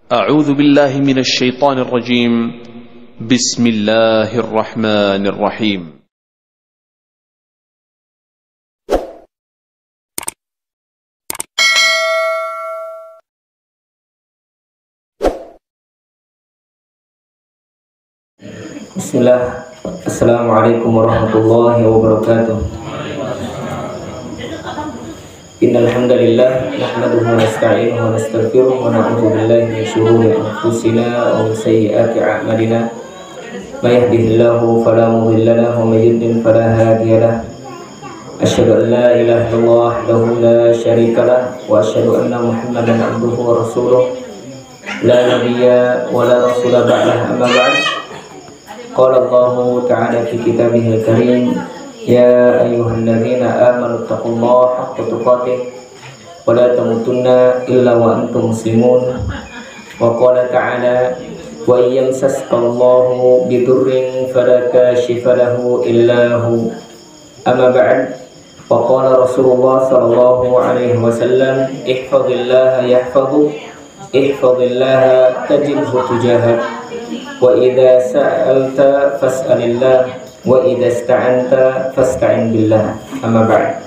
أعوذ بالله من الشيطان الرجيم. بسم الله الرحمن الرحيم. Bismillah. Assalamualaikum warahmatullahi wabarakatuh. Innal hamdalillah nahmaduhu wa nasta'inuhu wa nastaghfiruh wa na'udzu billahi min shururi anfusina wa min sayyiati a'malina. May yahdihillahu fala mudilla lahu wa may yudlil fala hadiya lahu. Asyhadu an la ilaha illallah wahdahu la syarika lahu wa asyhadu anna Muhammadan abduhu wa rasuluh. La nabiyya wa la rasula ba'dahu, amma ba'd. Qala Allahu ta'ala fi kitabihil karim, ya ayyuhalladzina amanu taqullaha haqqa tuqatih wa la tamutunna illa wa antum muslimun. Wa qala ta'ala, wa yamsaskallahu bidurrin fala kashifa lahu illa hu. Amma ba'd. Wa qala Rasulullah sallallahu alaihi wasallam, ihfazillaha yahfazuk, ihfazillaha tajidhu tujahak. Wa idza sa'alta fas'alillah wa idza ista'anta fasta'in billah. Amma ba'd.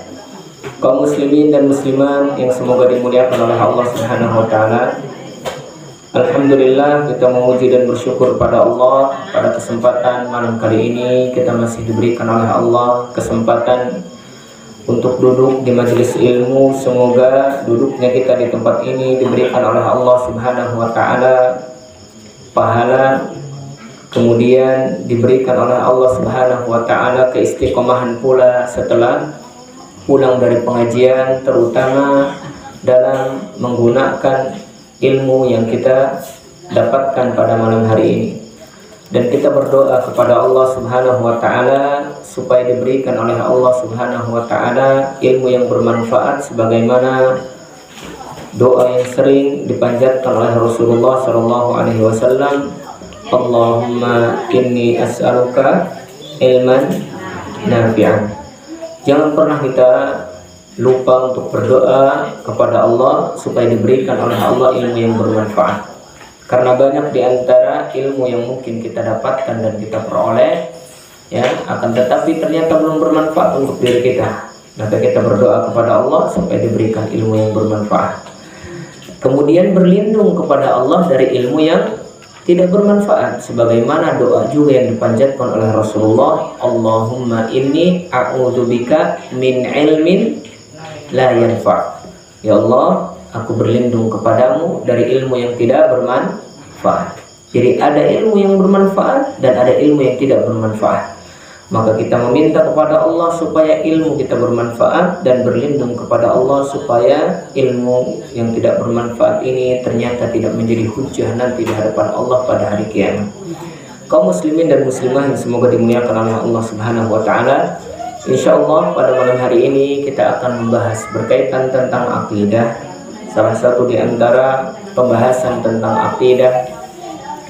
Kaum muslimin dan muslimat yang semoga dimuliakan oleh Allah Subhanahu wa taala. Alhamdulillah, kita memuji dan bersyukur pada Allah pada kesempatan malam kali ini kita masih diberikan oleh Allah kesempatan untuk duduk di majelis ilmu. Semoga duduknya kita di tempat ini diberikan oleh Allah Subhanahu wa taala pahala, kemudian diberikan oleh Allah Subhanahu wa taala keistiqomahan pula setelah pulang dari pengajian, terutama dalam menggunakan ilmu yang kita dapatkan pada malam hari ini. Dan kita berdoa kepada Allah Subhanahu wa taala supaya diberikan oleh Allah Subhanahu wa taala ilmu yang bermanfaat sebagaimana doa yang sering dipanjatkan oleh Rasulullah sallallahu alaihi wasallam, Allahumma inni as'aluka ilman nafi'an. Jangan pernah kita lupa untuk berdoa kepada Allah supaya diberikan oleh Allah ilmu yang bermanfaat. Karena banyak di antara ilmu yang mungkin kita dapatkan dan kita peroleh, ya, akan tetapi ternyata belum bermanfaat untuk diri kita. Maka kita berdoa kepada Allah supaya diberikan ilmu yang bermanfaat. Kemudian berlindung kepada Allah dari ilmu yang tidak bermanfaat, sebagaimana doa juga yang dipanjatkan oleh Rasulullah, Allahumma inni a'udzubika min ilmin la yanfa'. Ya Allah, aku berlindung kepadamu dari ilmu yang tidak bermanfaat. Jadi ada ilmu yang bermanfaat dan ada ilmu yang tidak bermanfaat. Maka kita meminta kepada Allah supaya ilmu kita bermanfaat dan berlindung kepada Allah supaya ilmu yang tidak bermanfaat ini ternyata tidak menjadi hujah nanti di hadapan Allah pada hari kiamat. Kaum muslimin dan muslimah yang semoga dimuliakan oleh Allah Subhanahu wa taala, insyaallah pada malam hari ini kita akan membahas berkaitan tentang akidah. Salah satu di antara pembahasan tentang akidah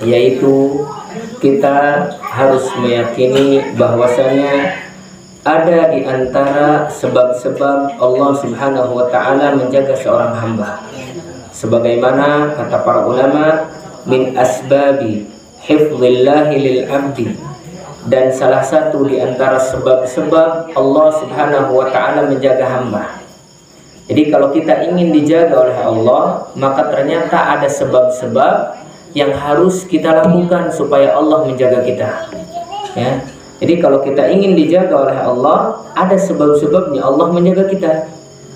yaitu kita harus meyakini bahwasanya ada di antara sebab-sebab Allah Subhanahu wa taala menjaga seorang hamba. Sebagaimana kata para ulama, min asbabi hifdzillahi lil abdi. Dan salah satu di antara sebab-sebab Allah Subhanahu wa taala menjaga hamba. Jadi kalau kita ingin dijaga oleh Allah, maka ternyata ada sebab-sebab yang harus kita lakukan supaya Allah menjaga kita, ya. Jadi kalau kita ingin dijaga oleh Allah, ada sebab-sebabnya Allah menjaga kita,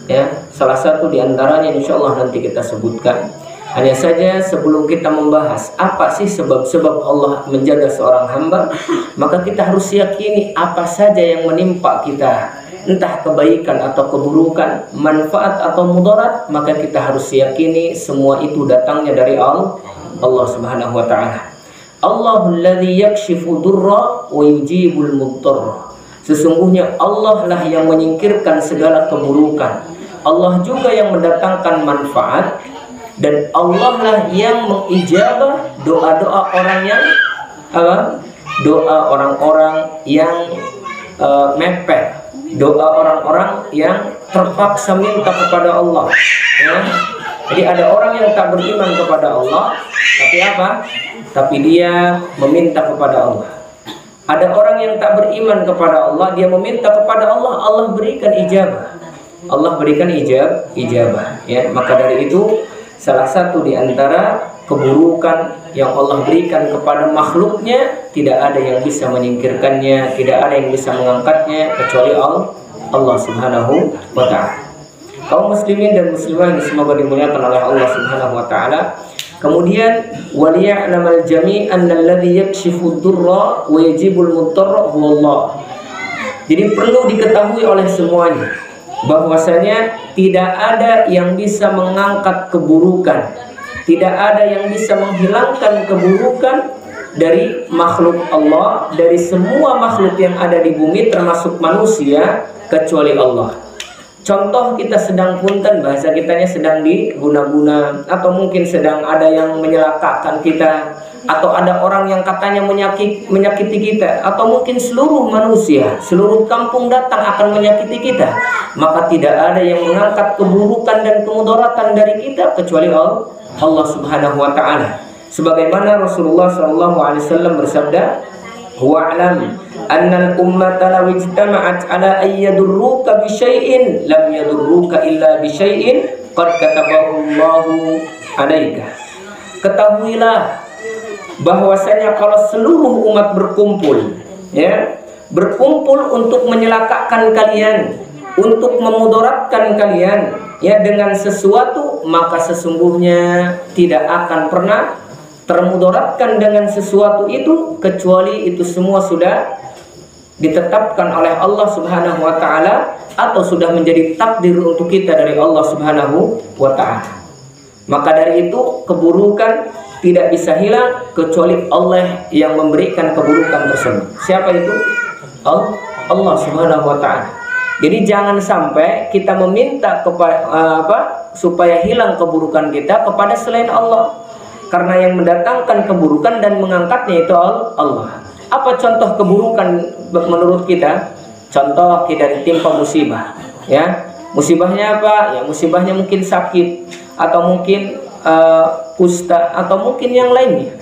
ya. Salah satu di antaranya insyaallah nanti kita sebutkan. Hanya saja sebelum kita membahas apa sih sebab-sebab Allah menjaga seorang hamba, maka kita harus yakini apa saja yang menimpa kita, entah kebaikan atau keburukan, manfaat atau mudarat, maka kita harus yakini semua itu datangnya dari Allah Subhanahu wa taala. Allahul ladzi yakshifu durra wa yujibul mudtarra. Sesungguhnya Allah lah yang menyingkirkan segala keburukan. Allah juga yang mendatangkan manfaat, dan Allah lah yang mengijabah doa-doa orang yang doa orang-orang yang mepet, doa orang-orang yang terpaksa minta kepada Allah, ya. Jadi ada orang yang tak beriman kepada Allah, tapi apa? Tapi dia meminta kepada Allah. Ada orang yang tak beriman kepada Allah, dia meminta kepada Allah, Allah berikan ijabah. Allah berikan ijabah. Ya, maka dari itu salah satu di antara keburukan yang Allah berikan kepada makhluknya, tidak ada yang bisa menyingkirkannya, tidak ada yang bisa mengangkatnya kecuali Allah Subhanahu wa ta'ala. Kaum muslimin dan muslimah yang semoga dimuliakan oleh Allah Subhanahu wa ta'ala. Kemudian waliya'lamal jami' annalladzi yakshifu dzurra wa yajibul mudtarra huwallah. Jadi perlu diketahui oleh semuanya bahwasanya tidak ada yang bisa mengangkat keburukan, tidak ada yang bisa menghilangkan keburukan dari makhluk Allah, dari semua makhluk yang ada di bumi termasuk manusia, kecuali Allah. Contoh, kita sedang punten, bahasa kitanya sedang diguna-guna, atau mungkin sedang ada yang menyelakakan kita, atau ada orang yang katanya menyakiti kita, atau mungkin seluruh manusia, seluruh kampung datang akan menyakiti kita, maka tidak ada yang mengangkat keburukan dan kemudaratan dari kita kecuali Allah Subhanahu wa ta'ala. Sebagaimana Rasulullah SAW bersabda, wa'lam annal ummata law ijtama'at ala an yadurruka bi syai'in lam yadurruka illa bi syai'in qad katabahu Allahu 'alaika. Ketahuilah bahwasanya kalau seluruh umat berkumpul, ya, berkumpul untuk menyelakakkan kalian, untuk memudaratkan kalian, ya, dengan sesuatu, maka sesungguhnya tidak akan pernah termudaratkan dengan sesuatu itu kecuali itu semua sudah ditetapkan oleh Allah Subhanahu wa ta'ala atau sudah menjadi takdir untuk kita dari Allah Subhanahu wa ta'ala. Maka dari itu keburukan tidak bisa hilang kecuali Allah yang memberikan keburukan tersebut. Siapa itu? Allah Subhanahu wa ta'ala. Jadi jangan sampai kita meminta supaya hilang keburukan kita kepada selain Allah. Karena yang mendatangkan keburukan dan mengangkatnya itu Allah. Apa contoh keburukan menurut kita? Contoh, kita ditimpa musibah, ya. Musibahnya apa? Ya, musibahnya mungkin sakit, atau mungkin kusta, atau mungkin yang lainnya,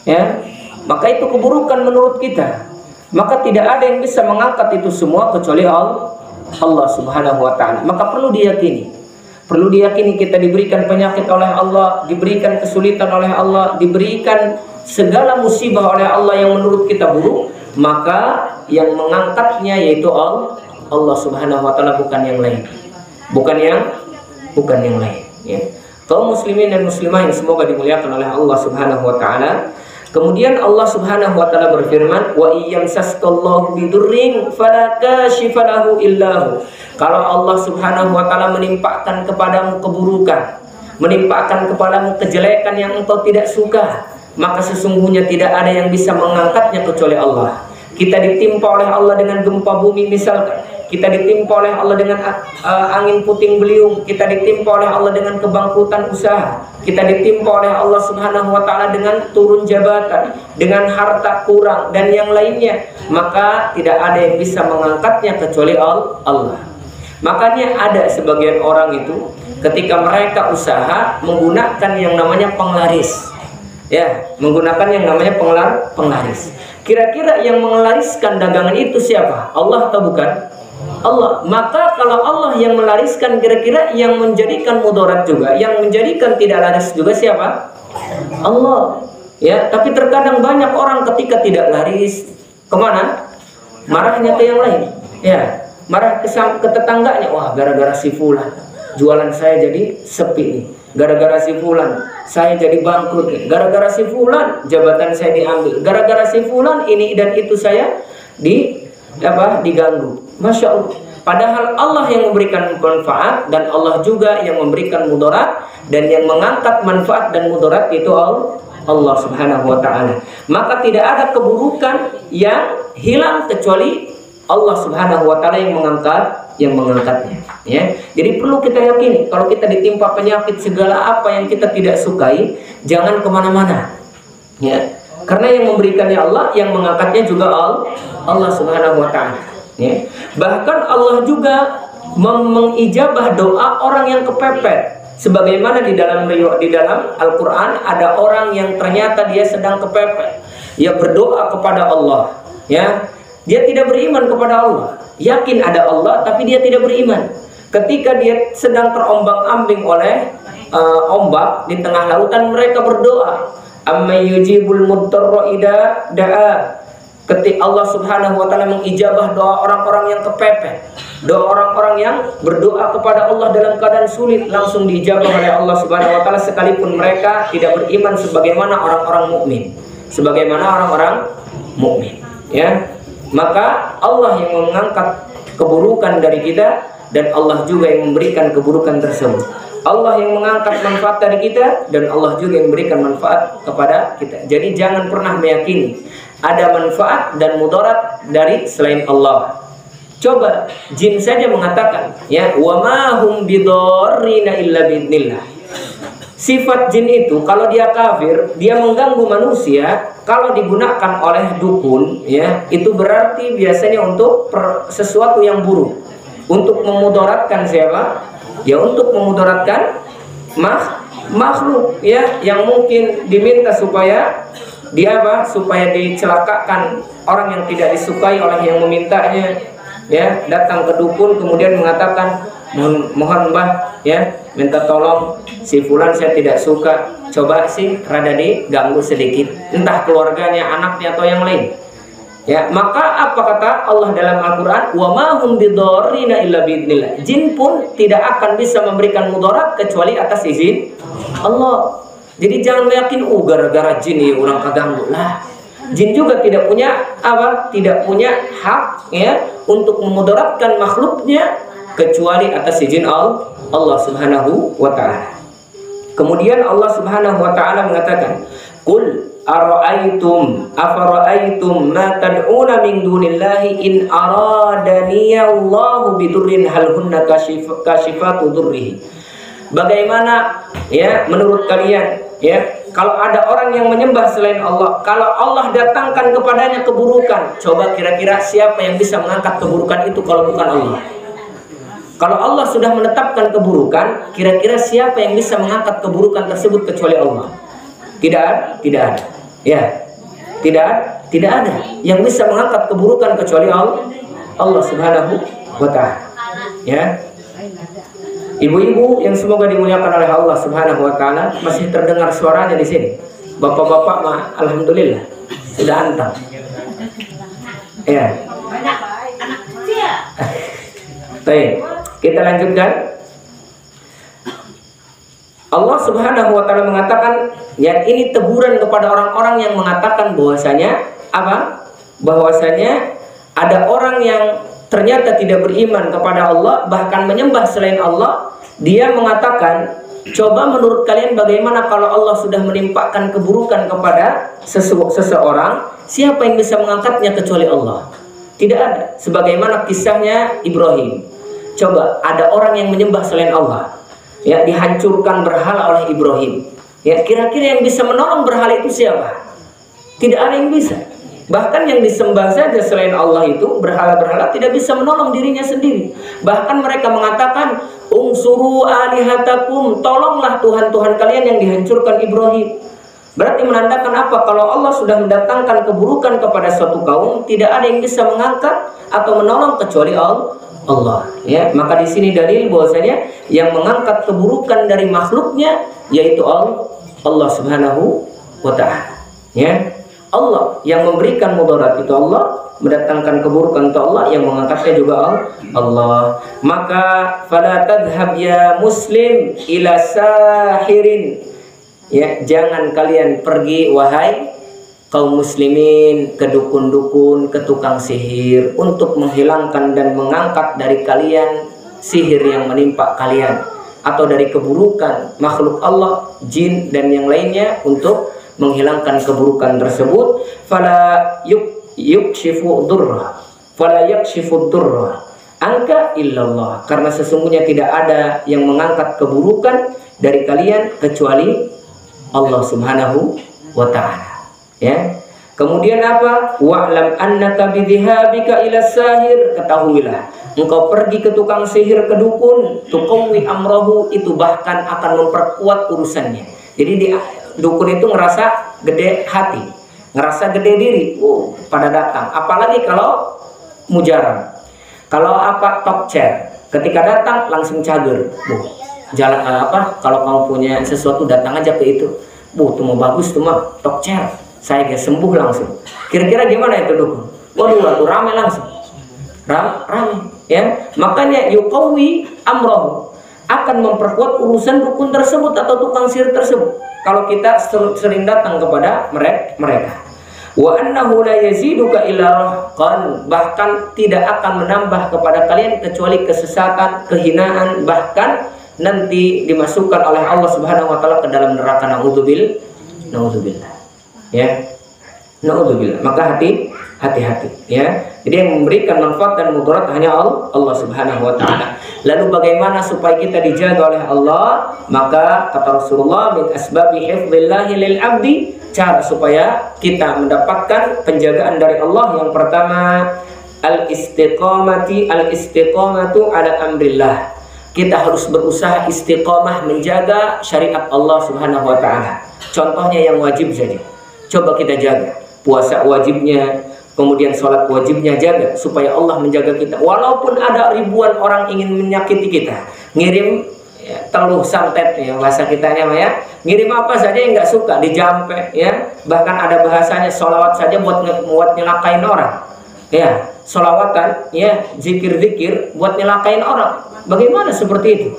ya. Maka itu keburukan menurut kita. Maka tidak ada yang bisa mengangkat itu semua kecuali Allah Subhanahu wa ta'ala. Maka perlu diyakini. Perlu diyakini kita diberikan penyakit oleh Allah, diberikan kesulitan oleh Allah, diberikan segala musibah oleh Allah yang menurut kita buruk, maka yang mengangkatnya yaitu Allah Subhanahu wa ta'ala, bukan yang lain. Bukan yang lain, ya. Kaum muslimin dan muslimah yang semoga dimuliakan oleh Allah Subhanahu wa ta'ala. Kemudian Allah Subhanahu wa ta'ala berfirman, wa iyyamsaskallahu bidurrin fala kashifa lahu illahu. Kalau Allah Subhanahu wa ta'ala menimpakan kepadamu keburukan, menimpakan kepadamu kejelekan yang engkau tidak suka, maka sesungguhnya tidak ada yang bisa mengangkatnya kecuali Allah. Kita ditimpa oleh Allah dengan gempa bumi misalkan, kita ditimpa oleh Allah dengan angin puting beliung, kita ditimpa oleh Allah dengan kebangkrutan usaha, kita ditimpa oleh Allah Subhanahu wa ta'ala dengan turun jabatan, dengan harta kurang dan yang lainnya, maka tidak ada yang bisa mengangkatnya kecuali Allah. Makanya ada sebagian orang itu ketika mereka usaha menggunakan yang namanya penglaris, ya, menggunakan yang namanya penglaris. Kira-kira yang mengelariskan dagangan itu siapa? Allah atau bukan? Allah. Maka kalau Allah yang melariskan, kira-kira yang menjadikan mudarat juga, yang menjadikan tidak laris juga siapa? Allah. Ya, tapi terkadang banyak orang ketika tidak laris, kemana? Marahnya ke yang lain. Ya, marah ke tetangganya. Wah, gara-gara si fulan jualan saya jadi sepi nih. Gara-gara si fulan saya jadi bangkrut nih. Gara-gara si fulan jabatan saya diambil. Gara-gara si fulan ini dan itu saya diganggu. Masya Allah. Padahal Allah yang memberikan manfaat dan Allah juga yang memberikan mudarat, dan yang mengangkat manfaat dan mudarat itu Allah Subhanahu wa ta'ala. Maka tidak ada keburukan yang hilang kecuali Allah Subhanahu wa ta'ala yang mengangkatnya, ya. Jadi perlu kita yakini, kalau kita ditimpa penyakit segala apa yang kita tidak sukai, jangan kemana-mana, ya. Karena yang memberikannya Allah, yang mengangkatnya juga Allah Subhanahu wa ta'ala, ya. Bahkan Allah juga mengijabah doa orang yang kepepet. Sebagaimana di dalam Al-Quran ada orang yang ternyata dia sedang kepepet, dia berdoa kepada Allah, ya, dia tidak beriman kepada Allah, yakin ada Allah tapi dia tidak beriman. Ketika dia sedang terombang-ambing oleh ombak di tengah lautan, mereka berdoa, amma yujibul mudtarra idza da'a. Ketika Allah Subhanahu wa taala mengijabah doa orang-orang yang kepepet, doa orang-orang yang berdoa kepada Allah dalam keadaan sulit, langsung diijabah oleh Allah Subhanahu wa taala sekalipun mereka tidak beriman sebagaimana orang-orang mukmin. Sebagaimana orang-orang mukmin, ya. Maka Allah yang mengangkat keburukan dari kita dan Allah juga yang memberikan keburukan tersebut. Allah yang mengangkat manfaat dari kita dan Allah juga yang memberikan manfaat kepada kita. Jadi jangan pernah meyakini ada manfaat dan mudarat dari selain Allah. Coba jin saja mengatakan, ya, wa ma hum bidarrina illa biidznillah. Sifat jin itu kalau dia kafir, dia mengganggu manusia, kalau digunakan oleh dukun, ya, itu berarti biasanya untuk sesuatu yang buruk. Untuk memudaratkan siapa? Ya, untuk memudaratkan makhluk, ya, yang mungkin diminta supaya dia apa? Supaya dicelakakan orang yang tidak disukai oleh yang memintanya, ya, datang ke dukun kemudian mengatakan, mohon Mbah, ya, minta tolong si fulan saya tidak suka, coba sih rada diganggu sedikit, entah keluarganya, anaknya atau yang lain, ya. Maka apa kata Allah dalam Al-Quran, wa ma hum bidarrina illa biidznillah. Jin pun tidak akan bisa memberikan mudarat kecuali atas izin Allah. Jadi jangan yakin, gara-gara jin ya orang kaganggu lah. Jin juga tidak punya apa? Tidak punya hak, ya, untuk memudaratkan makhluknya kecuali atas izin Allah Subhanahu wa taala. Kemudian Allah Subhanahu wa taala mengatakan, "Qul ara'aytum afara'aytum ma tad'una min dunillahi in aradaniallahu bidurrin hal hunna kashifatu durrihi." Bagaimana, ya, menurut kalian, ya, kalau ada orang yang menyembah selain Allah, kalau Allah datangkan kepadanya keburukan, coba kira-kira siapa yang bisa mengangkat keburukan itu kalau bukan Allah? Kalau Allah sudah menetapkan keburukan, kira-kira siapa yang bisa mengangkat keburukan tersebut kecuali Allah? Tidak ada. Ya, tidak ada yang bisa mengangkat keburukan kecuali Allah Subhanahu wa taala. Ya. Ibu-ibu yang semoga dimuliakan oleh Allah Subhanahu wa taala, masih terdengar suaranya di sini. Bapak-bapak mah alhamdulillah sudah antang. Ya. Baik, kita lanjutkan. Allah Subhanahu wa taala mengatakan, ya, ini teguran kepada orang-orang yang mengatakan bahwasanya apa? Bahwasanya ada orang yang ternyata tidak beriman kepada Allah, bahkan menyembah selain Allah. Dia mengatakan, coba menurut kalian bagaimana kalau Allah sudah menimpakan keburukan kepada seseorang, siapa yang bisa mengangkatnya kecuali Allah? Tidak ada. Sebagaimana kisahnya Ibrahim. Coba ada orang yang menyembah selain Allah, ya, dihancurkan berhala oleh Ibrahim. Ya, kira-kira yang bisa menolong berhala itu siapa? Tidak ada yang bisa. Bahkan yang disembah saja selain Allah itu, berhala-berhala, tidak bisa menolong dirinya sendiri. Bahkan mereka mengatakan, unsuru alihatakum, tolonglah Tuhan-Tuhan kalian yang dihancurkan Ibrahim. Berarti menandakan apa? Kalau Allah sudah mendatangkan keburukan kepada suatu kaum, tidak ada yang bisa mengangkat atau menolong kecuali Allah. Ya, maka di sini dalil bahwasanya yang mengangkat keburukan dari makhluknya yaitu Allah Subhanahu wa taala. Ya. Allah yang memberikan mudarat itu Allah, mendatangkan keburukan itu Allah, yang mengangkatnya juga Allah. Maka fala tadhhab ya muslim ila sahirin. Ya, jangan kalian pergi wahai kaum muslimin ke dukun-dukun, ke tukang sihir untuk menghilangkan dan mengangkat dari kalian sihir yang menimpa kalian atau dari keburukan makhluk Allah, jin dan yang lainnya untuk menghilangkan keburukan tersebut. Fala yukshifu durra, fala yakshifu durra anka illallah, karena sesungguhnya tidak ada yang mengangkat keburukan dari kalian kecuali Allah Subhanahu wa taala. Ya. Kemudian apa? Wa'lam annaka bidhihabika ila sahir, ketahuilah engkau pergi ke tukang sihir, ke dukun, tuqawwi amrahu, itu bahkan akan memperkuat urusannya. Jadi di dukun itu ngerasa gede hati, ngerasa gede diri, pada datang. Apalagi kalau mujarab, kalau apa talk chair, ketika datang langsung cager, jalan kalau kamu punya sesuatu datang aja ke itu, tuh mau bagus tuh mah talk chair, saya gak sembuh langsung. Kira-kira gimana itu dukun? Waduh, rame langsung, rame, ya. Makanya yuqawwi amrahu, akan memperkuat urusan dukun tersebut atau tukang sihir tersebut kalau kita sering datang kepada mereka. Wa annahu la yaziduka illa rahqan, bahkan tidak akan menambah kepada kalian kecuali kesesatan, kehinaan, bahkan nanti dimasukkan oleh Allah Subhanahu wa taala ke dalam neraka. Naudzubillah. Ya. Naudzubillah. Maka hati-hati, ya. Jadi yang memberikan manfaat dan mudarat hanya Allah Subhanahu wa taala. Lalu bagaimana supaya kita dijaga oleh Allah? Maka kata Rasulullah, min asbabi hifdzillahi lil abdi, cara supaya kita mendapatkan penjagaan dari Allah, yang pertama al-istiqamatu ala amrillah. Kita harus berusaha istiqamah menjaga syariat Allah Subhanahu wa taala. Contohnya yang wajib saja, coba kita jaga. Puasa wajibnya, kemudian sholat wajibnya jaga, supaya Allah menjaga kita. Walaupun ada ribuan orang ingin menyakiti kita, ngirim teluh santet, ya bahasa kitanya ya, ngirim apa saja yang nggak suka, dijampe, ya. Bahkan ada bahasanya sholawat saja buat nyelakain orang, ya. Sholawatan, ya, zikir-zikir buat nyelakain orang. Bagaimana seperti itu?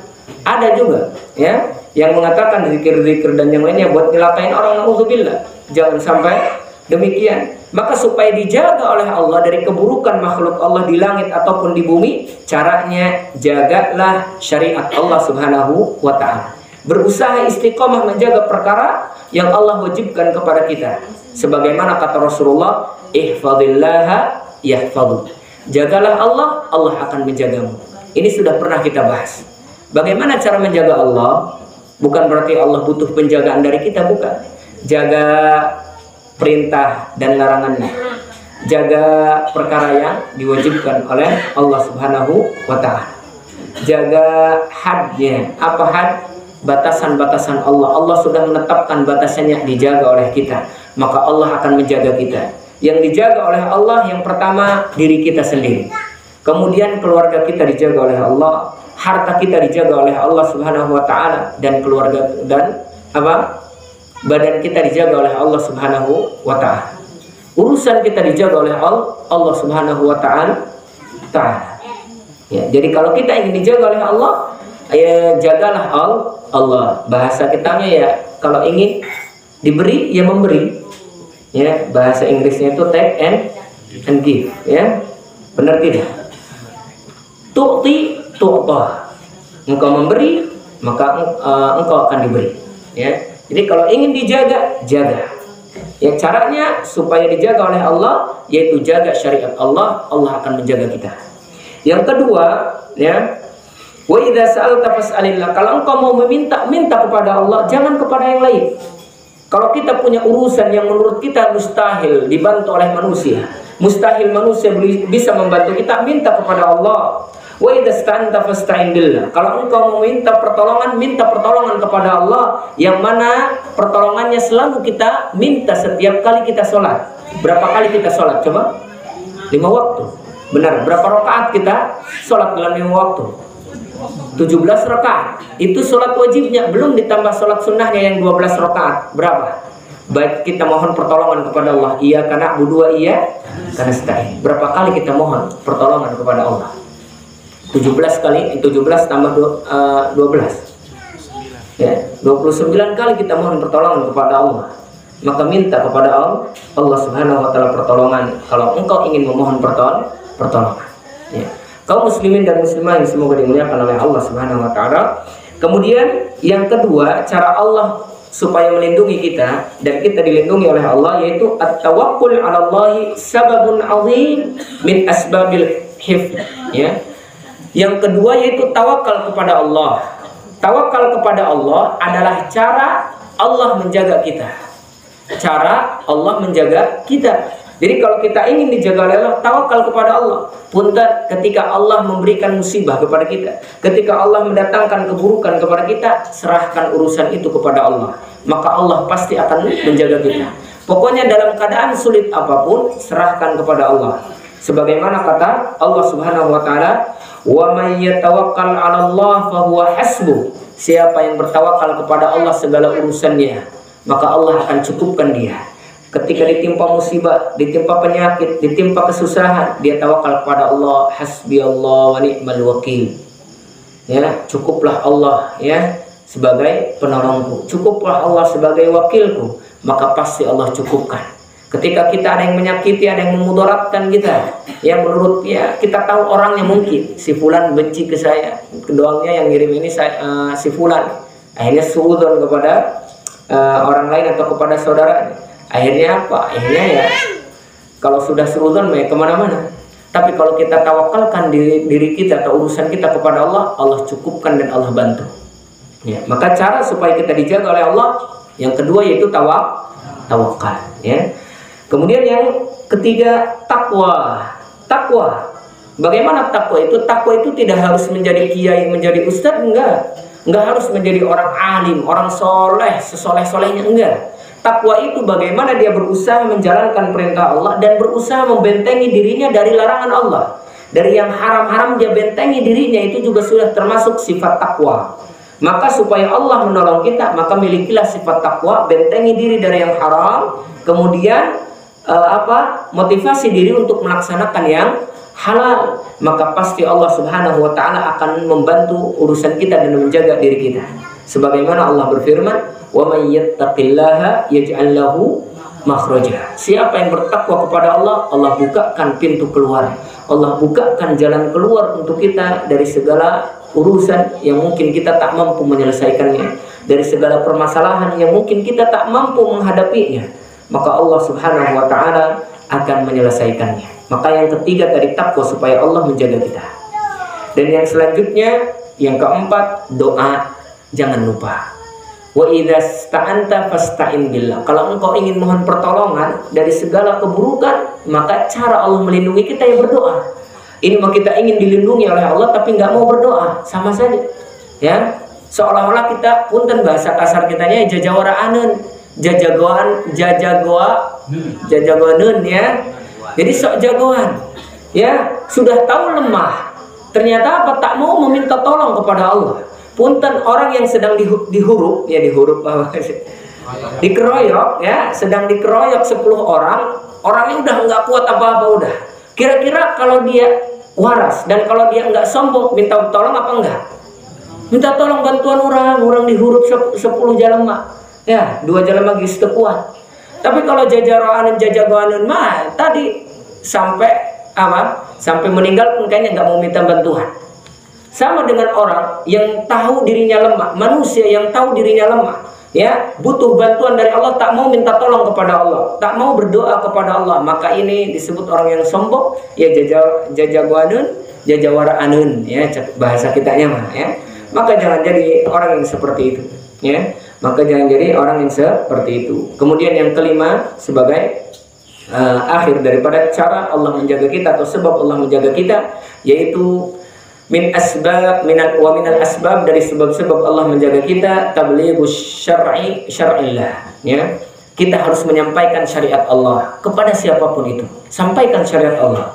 Ada juga, ya, yang mengatakan zikir-zikir dan yang lainnya buat nyelakain orang. Naudzubillah. Jangan sampai demikian. Maka supaya dijaga oleh Allah dari keburukan makhluk Allah di langit ataupun di bumi, caranya jagalah syariat Allah Subhanahu wa taala. Berusaha istiqomah menjaga perkara yang Allah wajibkan kepada kita. Sebagaimana kata Rasulullah, ihfazillaha yahfazuk. Jagalah Allah, Allah akan menjagamu. Ini sudah pernah kita bahas. Bagaimana cara menjaga Allah? Bukan berarti Allah butuh penjagaan dari kita, bukan. Jaga perintah dan larangannya, jaga perkara yang diwajibkan oleh Allah Subhanahu wa ta'ala, jaga hadnya. Apa had? Batasan-batasan Allah. Allah sudah menetapkan batasannya, dijaga oleh kita, maka Allah akan menjaga kita. Yang dijaga oleh Allah yang pertama diri kita sendiri, kemudian keluarga kita dijaga oleh Allah, harta kita dijaga oleh Allah Subhanahu wa ta'ala, dan keluarga dan badan kita dijaga oleh Allah Subhanahu wa ta'ala. Urusan kita dijaga oleh Allah Subhanahu wa ta'ala. Ya, jadi kalau kita ingin dijaga oleh Allah, ya jagalah Allah. Bahasa kitanya ya, kalau ingin diberi ya memberi. Ya, bahasa Inggrisnya itu take and give, ya. Benar tidak? Tu'ti tu'tah. Engkau memberi, maka engkau akan diberi, ya. Jadi kalau ingin dijaga, jaga. Ya, caranya supaya dijaga oleh Allah, yaitu jaga syariat Allah, Allah akan menjaga kita. Yang kedua, ya, wa idza sa'alta fas'alillah. Kalau engkau mau minta kepada Allah, jangan kepada yang lain. Kalau kita punya urusan yang menurut kita mustahil dibantu oleh manusia, mustahil manusia bisa membantu kita, minta kepada Allah. Wa idza sta'anta fasta'in billah. Kalau engkau meminta pertolongan kepada Allah, yang mana pertolongannya selalu kita minta setiap kali kita sholat. Berapa kali kita sholat? Coba 5 waktu. Benar, berapa rakaat kita sholat dalam 5 waktu? 17 rakaat. Itu sholat wajibnya, belum ditambah sholat sunnahnya yang 12 rakaat. Berapa? Baik kita mohon pertolongan kepada Allah, iya karena na'budu wa iya karena nasta'in. Berapa kali kita mohon pertolongan kepada Allah? 17 kali, 17 tambah 12, ya, 29 kali kita mohon pertolongan kepada Allah. Maka minta kepada Allah Subhanahu wa ta'ala pertolongan kalau engkau ingin memohon pertolongan, ya. Kaum muslimin dan muslimah yang semoga dimuliakan oleh Allah Subhanahu wa ta'ala. Kemudian yang kedua, cara Allah supaya melindungi kita dan kita dilindungi oleh Allah, yaitu at-tawakkul 'ala Allah sababun 'azim min asbabil hifz, ya. Yang kedua yaitu tawakal kepada Allah. Tawakal kepada Allah adalah cara Allah menjaga kita. Cara Allah menjaga kita. Jadi kalau kita ingin dijaga oleh Allah, tawakal kepada Allah. Punten ketika Allah memberikan musibah kepada kita, ketika Allah mendatangkan keburukan kepada kita, serahkan urusan itu kepada Allah. Maka Allah pasti akan menjaga kita. Pokoknya dalam keadaan sulit apapun, serahkan kepada Allah. Sebagaimana kata Allah Subhanahu wa taala, "Wa may yatawakkal 'ala Allah fa huwa hasbuh." Siapa yang bertawakal kepada Allah segala urusannya, maka Allah akan cukupkan dia. Ketika ditimpa musibah, ditimpa penyakit, ditimpa kesusahan, dia tawakal kepada Allah, hasbi Allah wa ni'mal wakil. Ya, cukuplah Allah ya sebagai penolongku, cukuplah Allah sebagai wakilku, maka pasti Allah cukupkan. Ketika kita ada yang menyakiti, ada yang memudaratkan kita, ya menurut ya kita tahu orangnya mungkin si fulan benci ke saya, kedoangnya yang ngirim ini saya, si fulan, akhirnya suudzon kepada orang lain atau kepada saudara. Akhirnya apa? Akhirnya ya kalau sudah suudzon ya kemana-mana. Tapi kalau kita tawakalkan diri kita atau urusan kita kepada Allah, Allah cukupkan dan Allah bantu. Ya, maka cara supaya kita dijaga oleh Allah yang kedua yaitu tawakal. Ya. Kemudian yang ketiga takwa. Takwa. Bagaimana takwa itu? Takwa itu tidak harus menjadi kiai, menjadi ustadz, enggak. Enggak harus menjadi orang alim, orang soleh, sesoleh-solehnya, enggak. Takwa itu bagaimana dia berusaha menjalankan perintah Allah dan berusaha membentengi dirinya dari larangan Allah. Dari yang haram-haram dia bentengi dirinya, itu juga sudah termasuk sifat takwa. Maka supaya Allah menolong kita, maka milikilah sifat takwa, bentengi diri dari yang haram, kemudian motivasi diri untuk melaksanakan yang halal. Maka pasti Allah Subhanahu wa taala akan membantu urusan kita dan menjaga diri kita. Sebagaimana Allah berfirman, "Wa may yattaqillaha yaj'al lahu makhraja." Siapa yang bertakwa kepada Allah, Allah bukakan pintu keluar. Allah bukakan jalan keluar untuk kita dari segala urusan yang mungkin kita tak mampu menyelesaikannya, dari segala permasalahan yang mungkin kita tak mampu menghadapinya. Maka Allah Subhanahu wa taala akan menyelesaikannya. Maka yang ketiga tadi takwa supaya Allah menjaga kita. Dan yang selanjutnya, yang keempat, doa. Jangan lupa. Wa idza sta'anta fasta'in billah. Kalau engkau ingin mohon pertolongan dari segala keburukan, maka cara Allah melindungi kita ya berdoa. Ini mah kita ingin dilindungi oleh Allah tapi nggak mau berdoa, sama saja. Ya, seolah-olah kita punten bahasa kasar kitanya jajawaraanun, jajagoaneun ya. Jadi sok jagoan. Ya, sudah tahu lemah. Ternyata apa? Tak mau meminta tolong kepada Allah. Punten orang yang sedang dikeroyok ya, sedang dikeroyok 10 orang, orangnya udah nggak kuat apa-apa udah. Kira-kira kalau dia waras dan kalau dia nggak sombong, minta tolong apa enggak? Minta tolong bantuan orang dihuruf 10 jalema. Ya, 2 jalema geus teu kuat. Tapi kalau jajagoaneun mah tadi sampai meninggal pun kayaknya nggak mau minta bantuan. Sama dengan orang yang tahu dirinya lemah, manusia yang tahu dirinya lemah, ya, butuh bantuan dari Allah, tak mau minta tolong kepada Allah, tak mau berdoa kepada Allah, maka ini disebut orang yang sombong, ya jajawaraanun, ya bahasa kitanya mah, ya. Maka jangan jadi orang yang seperti itu, ya. Maka jangan jadi orang yang seperti itu. Kemudian yang kelima sebagai akhir daripada cara Allah menjaga kita atau sebab Allah menjaga kita, yaitu minal asbab dari sebab-sebab Allah menjaga kita tablighus syar'illah, ya. Kita harus menyampaikan syariat Allah kepada siapapun itu. Sampaikan syariat Allah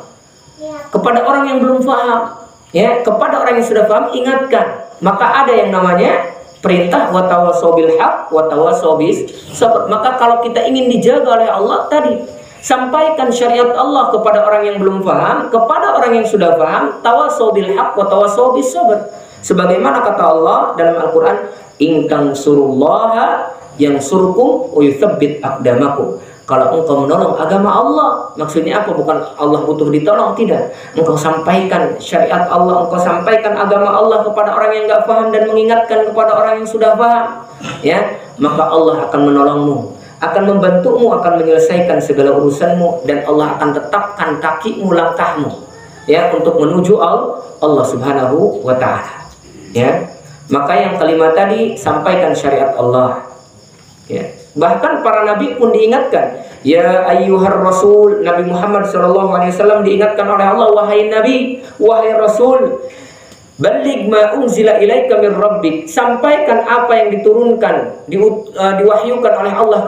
kepada orang yang belum paham, ya, kepada orang yang sudah paham ingatkan. Maka ada yang namanya perintah wa tawassaw bil haq wa tawassaw bis sabr. Maka kalau kita ingin dijaga oleh Allah tadi, sampaikan syariat Allah kepada orang yang belum paham, kepada orang yang sudah paham, tawassaw bil haq wa tawassaw bis sabr. Sebagaimana kata Allah dalam Al-Qur'an, in tansurullaha yansurkum wa yutsabbit aqdamakum. Kalau engkau menolong agama Allah, maksudnya apa? Bukan Allah butuh ditolong, tidak. Engkau sampaikan syariat Allah, engkau sampaikan agama Allah kepada orang yang enggak paham dan mengingatkan kepada orang yang sudah paham, ya, maka Allah akan menolongmu, akan membantumu, akan menyelesaikan segala urusanmu, dan Allah akan tetapkan kakimu, langkahmu, ya, untuk menuju Allah Subhanahu wa taala, ya. Maka yang kelima tadi, sampaikan syariat Allah, ya. Bahkan para nabi pun diingatkan, ya ayyuhar rasul, Nabi Muhammad SAW diingatkan oleh Allah, wahai nabi, wahai rasul, baligh ma unzila ilaika min rabbik, sampaikan apa yang diturunkan, diwahyukan oleh Allah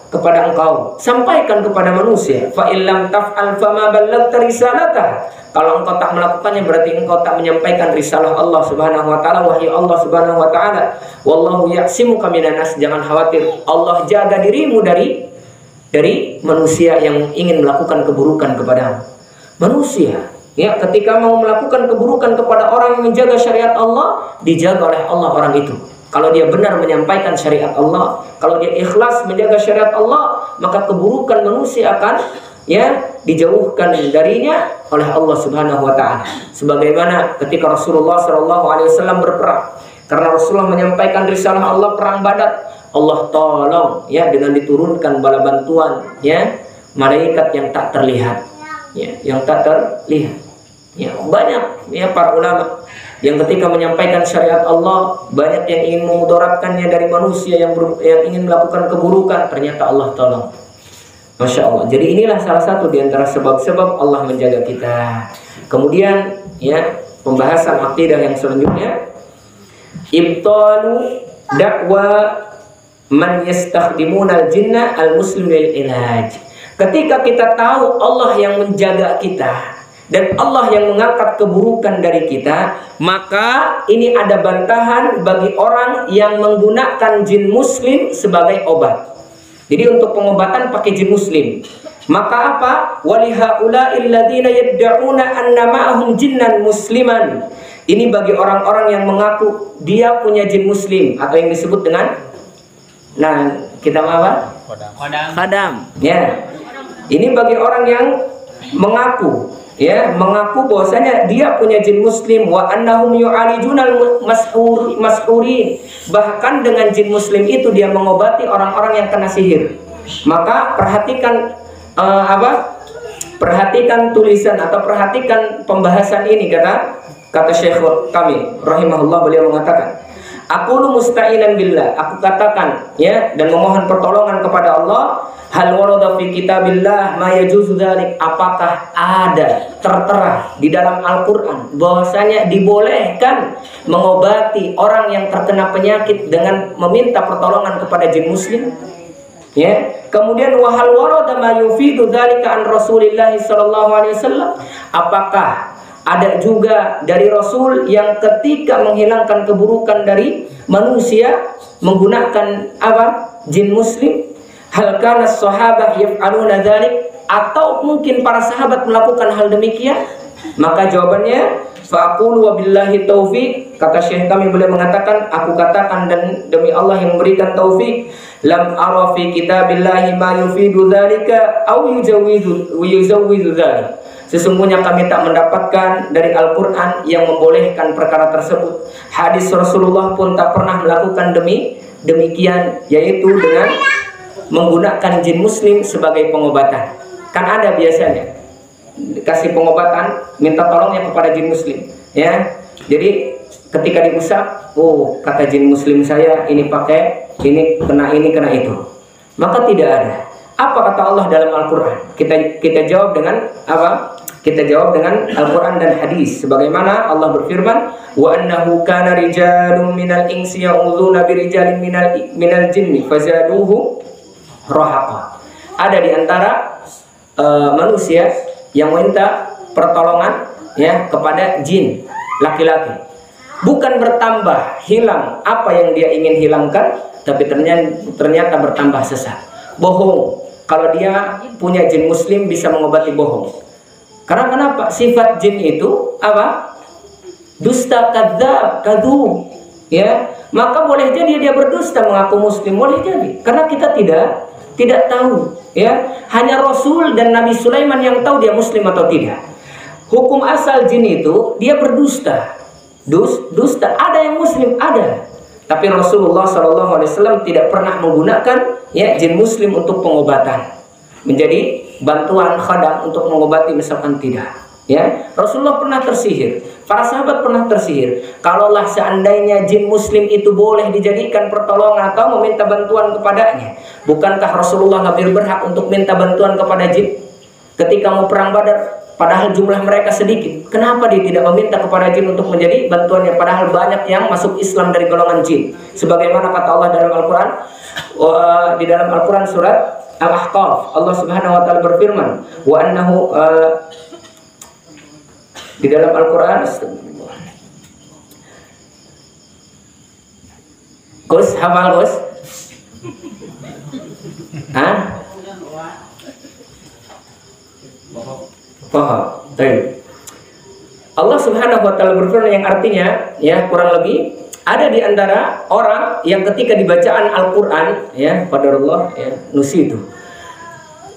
kepada engkau, sampaikan kepada manusia. Fa illam taf'al fama ballaghta risalatah, kalau engkau tak melakukannya berarti engkau tak menyampaikan risalah Allah Subhanahu wa taala, wahyu Allah Subhanahu wa taala. Wallahu ya'simuka minan nas, jangan khawatir, Allah jaga dirimu dari manusia yang ingin melakukan keburukan kepadamu. Manusia ya, ketika mau melakukan keburukan kepada orang yang menjaga syariat Allah, dijaga oleh Allah orang itu. Kalau dia benar menyampaikan syariat Allah, kalau dia ikhlas menjaga syariat Allah, maka keburukan manusia akan ya dijauhkan darinya oleh Allah Subhanahu wa taala. Sebagaimana ketika Rasulullah SAW berperang, karena Rasulullah menyampaikan risalah Allah, perang Badar, Allah tolong ya dengan diturunkan bala bantuan ya, malaikat yang tak terlihat ya, yang tak terlihat ya. Banyak ya para ulama yang ketika menyampaikan syariat Allah, banyak yang ingin memudaratkannya dari manusia yang ingin melakukan keburukan, ternyata Allah tolong. Masya Allah. Jadi inilah salah satu di antara sebab-sebab Allah menjaga kita. Kemudian ya, pembahasan akidah yang selanjutnya, ibtalu dakwa man yastakhdimuna al-jinna al-muslim lil ilaj. Ketika kita tahu Allah yang menjaga kita dan Allah yang mengangkat keburukan dari kita, maka ini ada bantahan bagi orang yang menggunakan jin muslim sebagai obat. Jadi untuk pengobatan pakai jin muslim. Maka apa? Walihaula'il ladzina yad'una anna ma'ahum jinnan musliman. Ini bagi orang-orang yang mengaku dia punya jin muslim, atau yang disebut dengan, nah kita apa? Khadam. Ya. Ini bagi orang yang mengaku ya, mengaku bahwasanya dia punya jin muslim, wa annahum yu'alijunal mashurin, bahkan dengan jin muslim itu dia mengobati orang-orang yang kena sihir. Maka perhatikan perhatikan tulisan atau perhatikan pembahasan ini, kata Syekh kami rahimahullah, beliau mengatakan, aqulu musta'inan billah, aku katakan ya dan memohon pertolongan kepada Allah, hal warada fi kitabillah ma yajuzu dzalik, apakah ada tertera di dalam Al-Qur'an bahwasanya dibolehkan mengobati orang yang terkena penyakit dengan meminta pertolongan kepada jin muslim? Ya. Kemudian wahal warada ma yufidu dzalika an Rasulillah sallallahu alaihi wasallam, apakah ada juga dari Rasul yang ketika menghilangkan keburukan dari manusia menggunakan apa? Jin muslim? Hal kana sahabah yaf'aluna dzalik, atau mungkin para sahabat melakukan hal demikian? Maka jawabannya, faqulu wabillahi taufik, kata Syekh kami boleh mengatakan, aku katakan dan demi Allah yang memberikan taufik, lam ara fi kitabillahi ma yufidu dzalika aw yuzawwidu dzalik. Sesungguhnya kami tak mendapatkan dari Al-Qur'an yang membolehkan perkara tersebut. Hadis Rasulullah pun tak pernah melakukan demikian, yaitu dengan menggunakan jin muslim sebagai pengobatan. Kan ada biasanya kasih pengobatan, minta tolongnya kepada jin muslim ya. Jadi ketika diusap, oh kata jin muslim saya ini pakai ini kena itu, maka tidak ada. Apa kata Allah dalam Al-Quran? Kita jawab dengan apa? Kita jawab dengan Al-Quran dan hadis. Sebagaimana Allah berfirman, wa annahu kana rijalun minal insi ya'udzuuna birijalin minal jinni fazaduhu rahaqa. Ada di antara manusia yang minta pertolongan ya kepada jin laki-laki, bukan bertambah hilang apa yang dia ingin hilangkan, tapi ternyata bertambah sesat. Bohong. Kalau dia punya jin muslim bisa mengobati bohong. Karena kenapa? Sifat jin itu apa? Dusta, kadzab, kadzub ya. Maka boleh jadi dia berdusta mengaku muslim, boleh jadi. Karena kita tidak tahu ya, hanya Rasul dan Nabi Sulaiman yang tahu dia muslim atau tidak. Hukum asal jin itu dia berdusta. Dusta, ada yang muslim, ada. Tapi Rasulullah SAW tidak pernah menggunakan ya jin muslim untuk pengobatan, menjadi bantuan khadam untuk mengobati, misalkan tidak Ya, Rasulullah pernah tersihir, para sahabat pernah tersihir. Kalaulah seandainya jin muslim itu boleh dijadikan pertolongan atau meminta bantuan kepadanya, bukankah Rasulullah lebih berhak untuk minta bantuan kepada jin ketika mau perang Badar? Padahal jumlah mereka sedikit. Kenapa dia tidak meminta kepada jin untuk menjadi bantuannya? Padahal banyak yang masuk Islam dari golongan jin. Sebagaimana kata Allah dalam Al-Quran, di dalam Al-Quran surat Al-Ahqaf, Allah Subhanahu Wa Taala berfirman, wa annahu di dalam Al-Quran, Gus, hafal Gus? Hah? Paham. Baik. Allah Subhanahu Wa Taala berfirman yang artinya, ya kurang lebih ada di antara orang yang ketika dibacaan Al-Quran, ya qadarullah, ya nusi itu.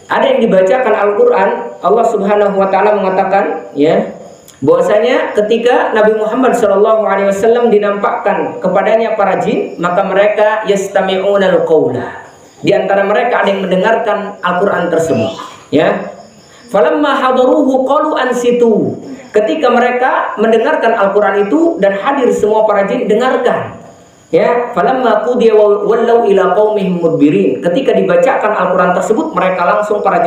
Ada yang dibacakan Al-Quran, Allah Subhanahu Wa Taala mengatakan, ya, bahwasanya ketika Nabi Muhammad SAW dinampakkan kepadanya para jin, maka mereka yastami'unal qawla. Di antara mereka ada yang mendengarkan Al-Quran tersebut, ya. Falamma hadaruhu qalu ansitu. Ketika mereka mendengarkan Al-Quran itu dan hadir semua para jin, dengarkan. Ya, falamma qudiya wallau ila qaumihim mudbirin. Ketika dibacakan Al-Quran tersebut, mereka langsung para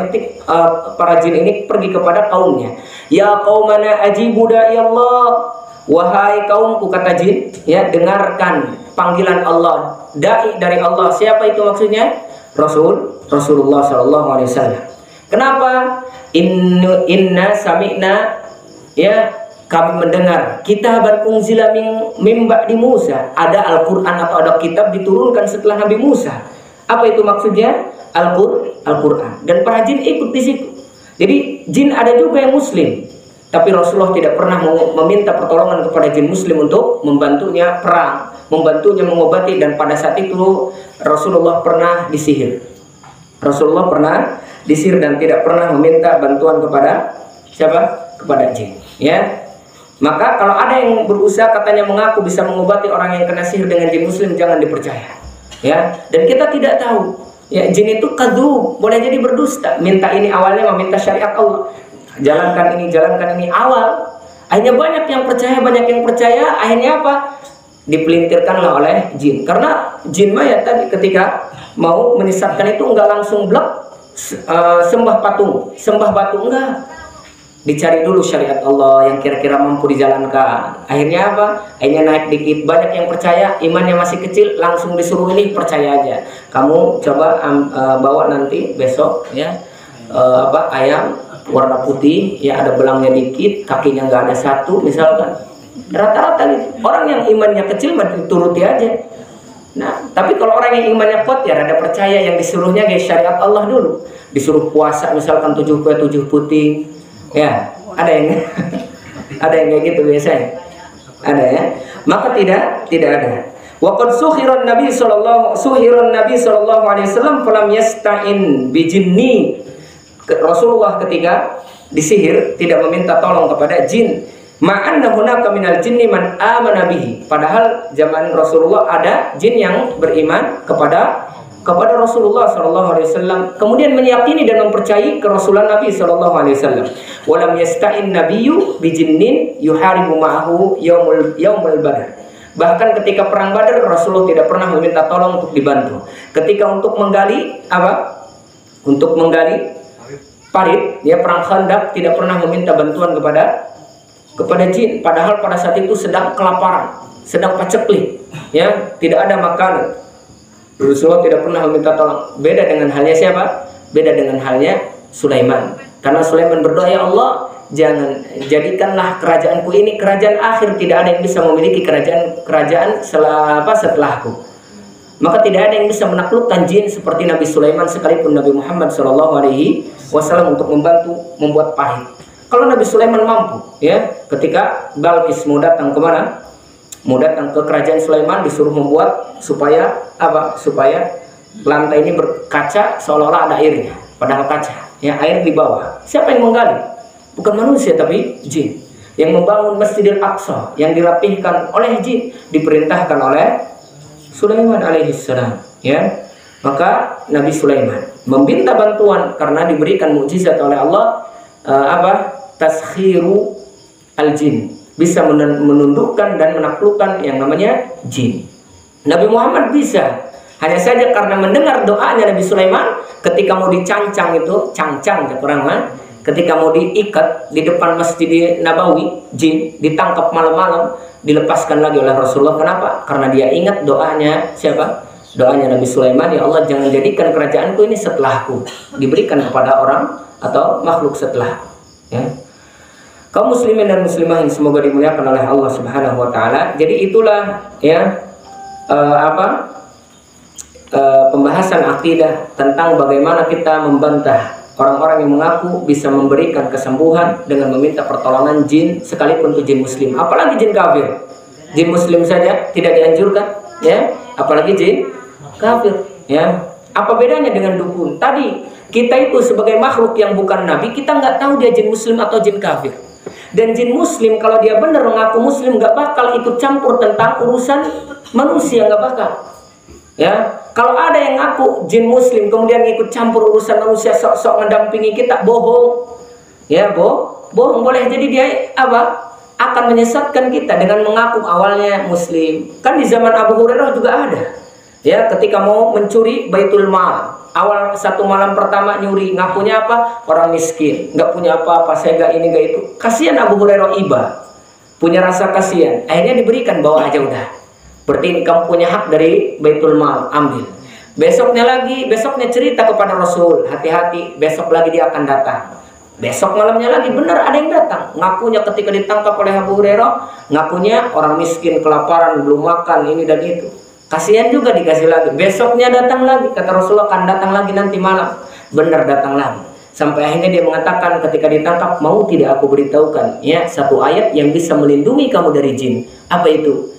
jin ini pergi kepada kaumnya. Ya qaumana ajibu da'i Allah. Wahai kaumku, kata jin, ya, dengarkan panggilan Allah, dai dari Allah. Siapa itu maksudnya? Rasulullah sallallahu alaihi wasallam. Kenapa? Inna sami'na, ya, kami mendengar kitaban unzila min ba'di Musa. Ada Al-Quran atau ada kitab diturunkan setelah Nabi Musa. Apa itu maksudnya? Al-Quran. Dan para jin ikut di situ. Jadi jin ada juga yang muslim, tapi Rasulullah tidak pernah meminta pertolongan kepada jin muslim untuk membantunya perang, membantunya mengobati. Dan pada saat itu Rasulullah pernah disihir. Rasulullah pernah disihir dan tidak pernah meminta bantuan kepada siapa? Kepada jin, ya. Maka kalau ada yang berusaha katanya mengaku bisa mengobati orang yang kena sihir dengan jin muslim, jangan dipercaya, ya. Dan kita tidak tahu, ya, jin itu kadzub, boleh jadi berdusta. Minta ini awalnya meminta syariat Allah, jalankan ini awal. Akhirnya banyak yang percaya, akhirnya apa? Dipelintirkanlah oleh jin. Karena jin mah ya tadi ketika mau menyesatkan itu enggak langsung blok sembah batu, enggak. Dicari dulu syariat Allah yang kira-kira mampu dijalankan. Akhirnya apa? Akhirnya naik dikit. Banyak yang percaya, imannya masih kecil, langsung disuruh ini percaya aja. Kamu coba bawa nanti besok, ya, ayam warna putih, ya, ada belangnya dikit, kakinya nggak ada satu, misalkan. Rata-rata nih orang yang imannya kecil dituruti aja. Nah, tapi kalau orang yang imannya kuat, ya rada percaya, yang disuruhnya kayak syariat Allah dulu. Disuruh puasa misalkan 7 kue 7 putih. Ya, ada yang kayak gitu biasanya. Ada, ya. Maka tidak ada. Waqad suhiran Nabi sallallahu alaihi wasallam falam yasta'in bi jinni. Rasulullah ketika disihir tidak meminta tolong kepada jin. Ma'anna hunaka minal jinni man amana bihi. Padahal zaman Rasulullah ada jin yang beriman kepada Rasulullah sallallahu alaihi wasallam, kemudian meyakini dan mempercayai kerasulan Nabi sallallahu alaihi wasallam. Walam yasta'in nabiyyu bijinnin yuharibu ma'ahu yaumul badar. Bahkan ketika perang Badar Rasulullah tidak pernah meminta tolong untuk dibantu. Ketika untuk menggali parit, ya, perang Khandaq tidak pernah meminta bantuan kepada jin, padahal pada saat itu sedang kelaparan, sedang paceklik, ya, tidak ada makanan. Rasulullah tidak pernah meminta tolong. Beda dengan halnya siapa? Beda dengan halnya Sulaiman. Karena Sulaiman berdoa, ya Allah, jadikanlah kerajaanku ini kerajaan akhir, tidak ada yang bisa memiliki kerajaan setelahku. Maka tidak ada yang bisa menaklukkan jin seperti Nabi Sulaiman, sekalipun Nabi Muhammad SAW untuk membantu membuat parit. Kalau Nabi Sulaiman mampu, ya, ketika Balqis mau datang kemana? Mau datang ke kerajaan Sulaiman, disuruh membuat supaya lantai ini berkaca seolah-olah ada airnya, padahal kaca, ya, air di bawah. Siapa yang menggali? Bukan manusia tapi jin. Yang membangun Masjidil Aqsa yang dirapihkan oleh jin diperintahkan oleh Sulaiman alaihissalam, ya. Maka Nabi Sulaiman meminta bantuan karena diberikan mukjizat oleh Allah, taskhiru al-jin, bisa menundukkan dan menaklukkan yang namanya jin. Nabi Muhammad bisa, hanya saja karena mendengar doanya Nabi Sulaiman ketika mau dicancang itu, cangcang orang, ketika mau diikat di depan Masjid Nabawi, jin ditangkap malam-malam, dilepaskan lagi oleh Rasulullah. Kenapa? Karena dia ingat doanya siapa? Doanya Nabi Sulaiman, ya Allah jangan jadikan kerajaanku ini setelahku, diberikan kepada orang atau makhluk setelahku. Ya. Kaum muslimin dan muslimah yang semoga dimuliakan oleh Allah Subhanahu wa taala. Jadi itulah ya pembahasan akidah tentang bagaimana kita membantah orang-orang yang mengaku bisa memberikan kesembuhan dengan meminta pertolongan jin, sekalipun itu jin muslim, apalagi jin kafir. Jin muslim saja tidak dianjurkan, ya, apalagi jin kafir, ya. Apa bedanya dengan dukun? Tadi kita itu sebagai makhluk yang bukan nabi, kita nggak tahu dia jin muslim atau jin kafir. Dan jin muslim kalau dia benar mengaku muslim nggak bakal ikut campur tentang urusan manusia, nggak bakal. Ya, kalau ada yang ngaku jin muslim kemudian ikut campur urusan manusia, sok-sok mendampingi kita, bohong. Ya, bohong boleh jadi dia akan menyesatkan kita dengan mengaku awalnya muslim. Kan di zaman Abu Hurairah juga ada. Ya, ketika mau mencuri Baitul Mal, awal satu malam pertama nyuri, ngakunya apa? Orang miskin, nggak punya apa-apa, saya nggak ini nggak itu. Kasihan Abu Hurairah, iba, punya rasa kasihan. Akhirnya diberikan, bawa aja udah. Berarti ini kamu punya hak dari Baitul Mal, ambil. Besoknya cerita kepada Rasul, hati-hati, besok lagi dia akan datang. Besok malamnya lagi benar ada yang datang. Ngakunya ketika ditangkap oleh Abu Hurairah, ngakunya orang miskin, kelaparan, belum makan, ini dan itu. Kasihan juga, dikasih lagi. Besoknya datang lagi, kata Rasulullah akan datang lagi nanti malam. Benar datang lagi. Sampai akhirnya dia mengatakan ketika ditangkap, mau tidak aku beritahukan ya satu ayat yang bisa melindungi kamu dari jin. Apa itu?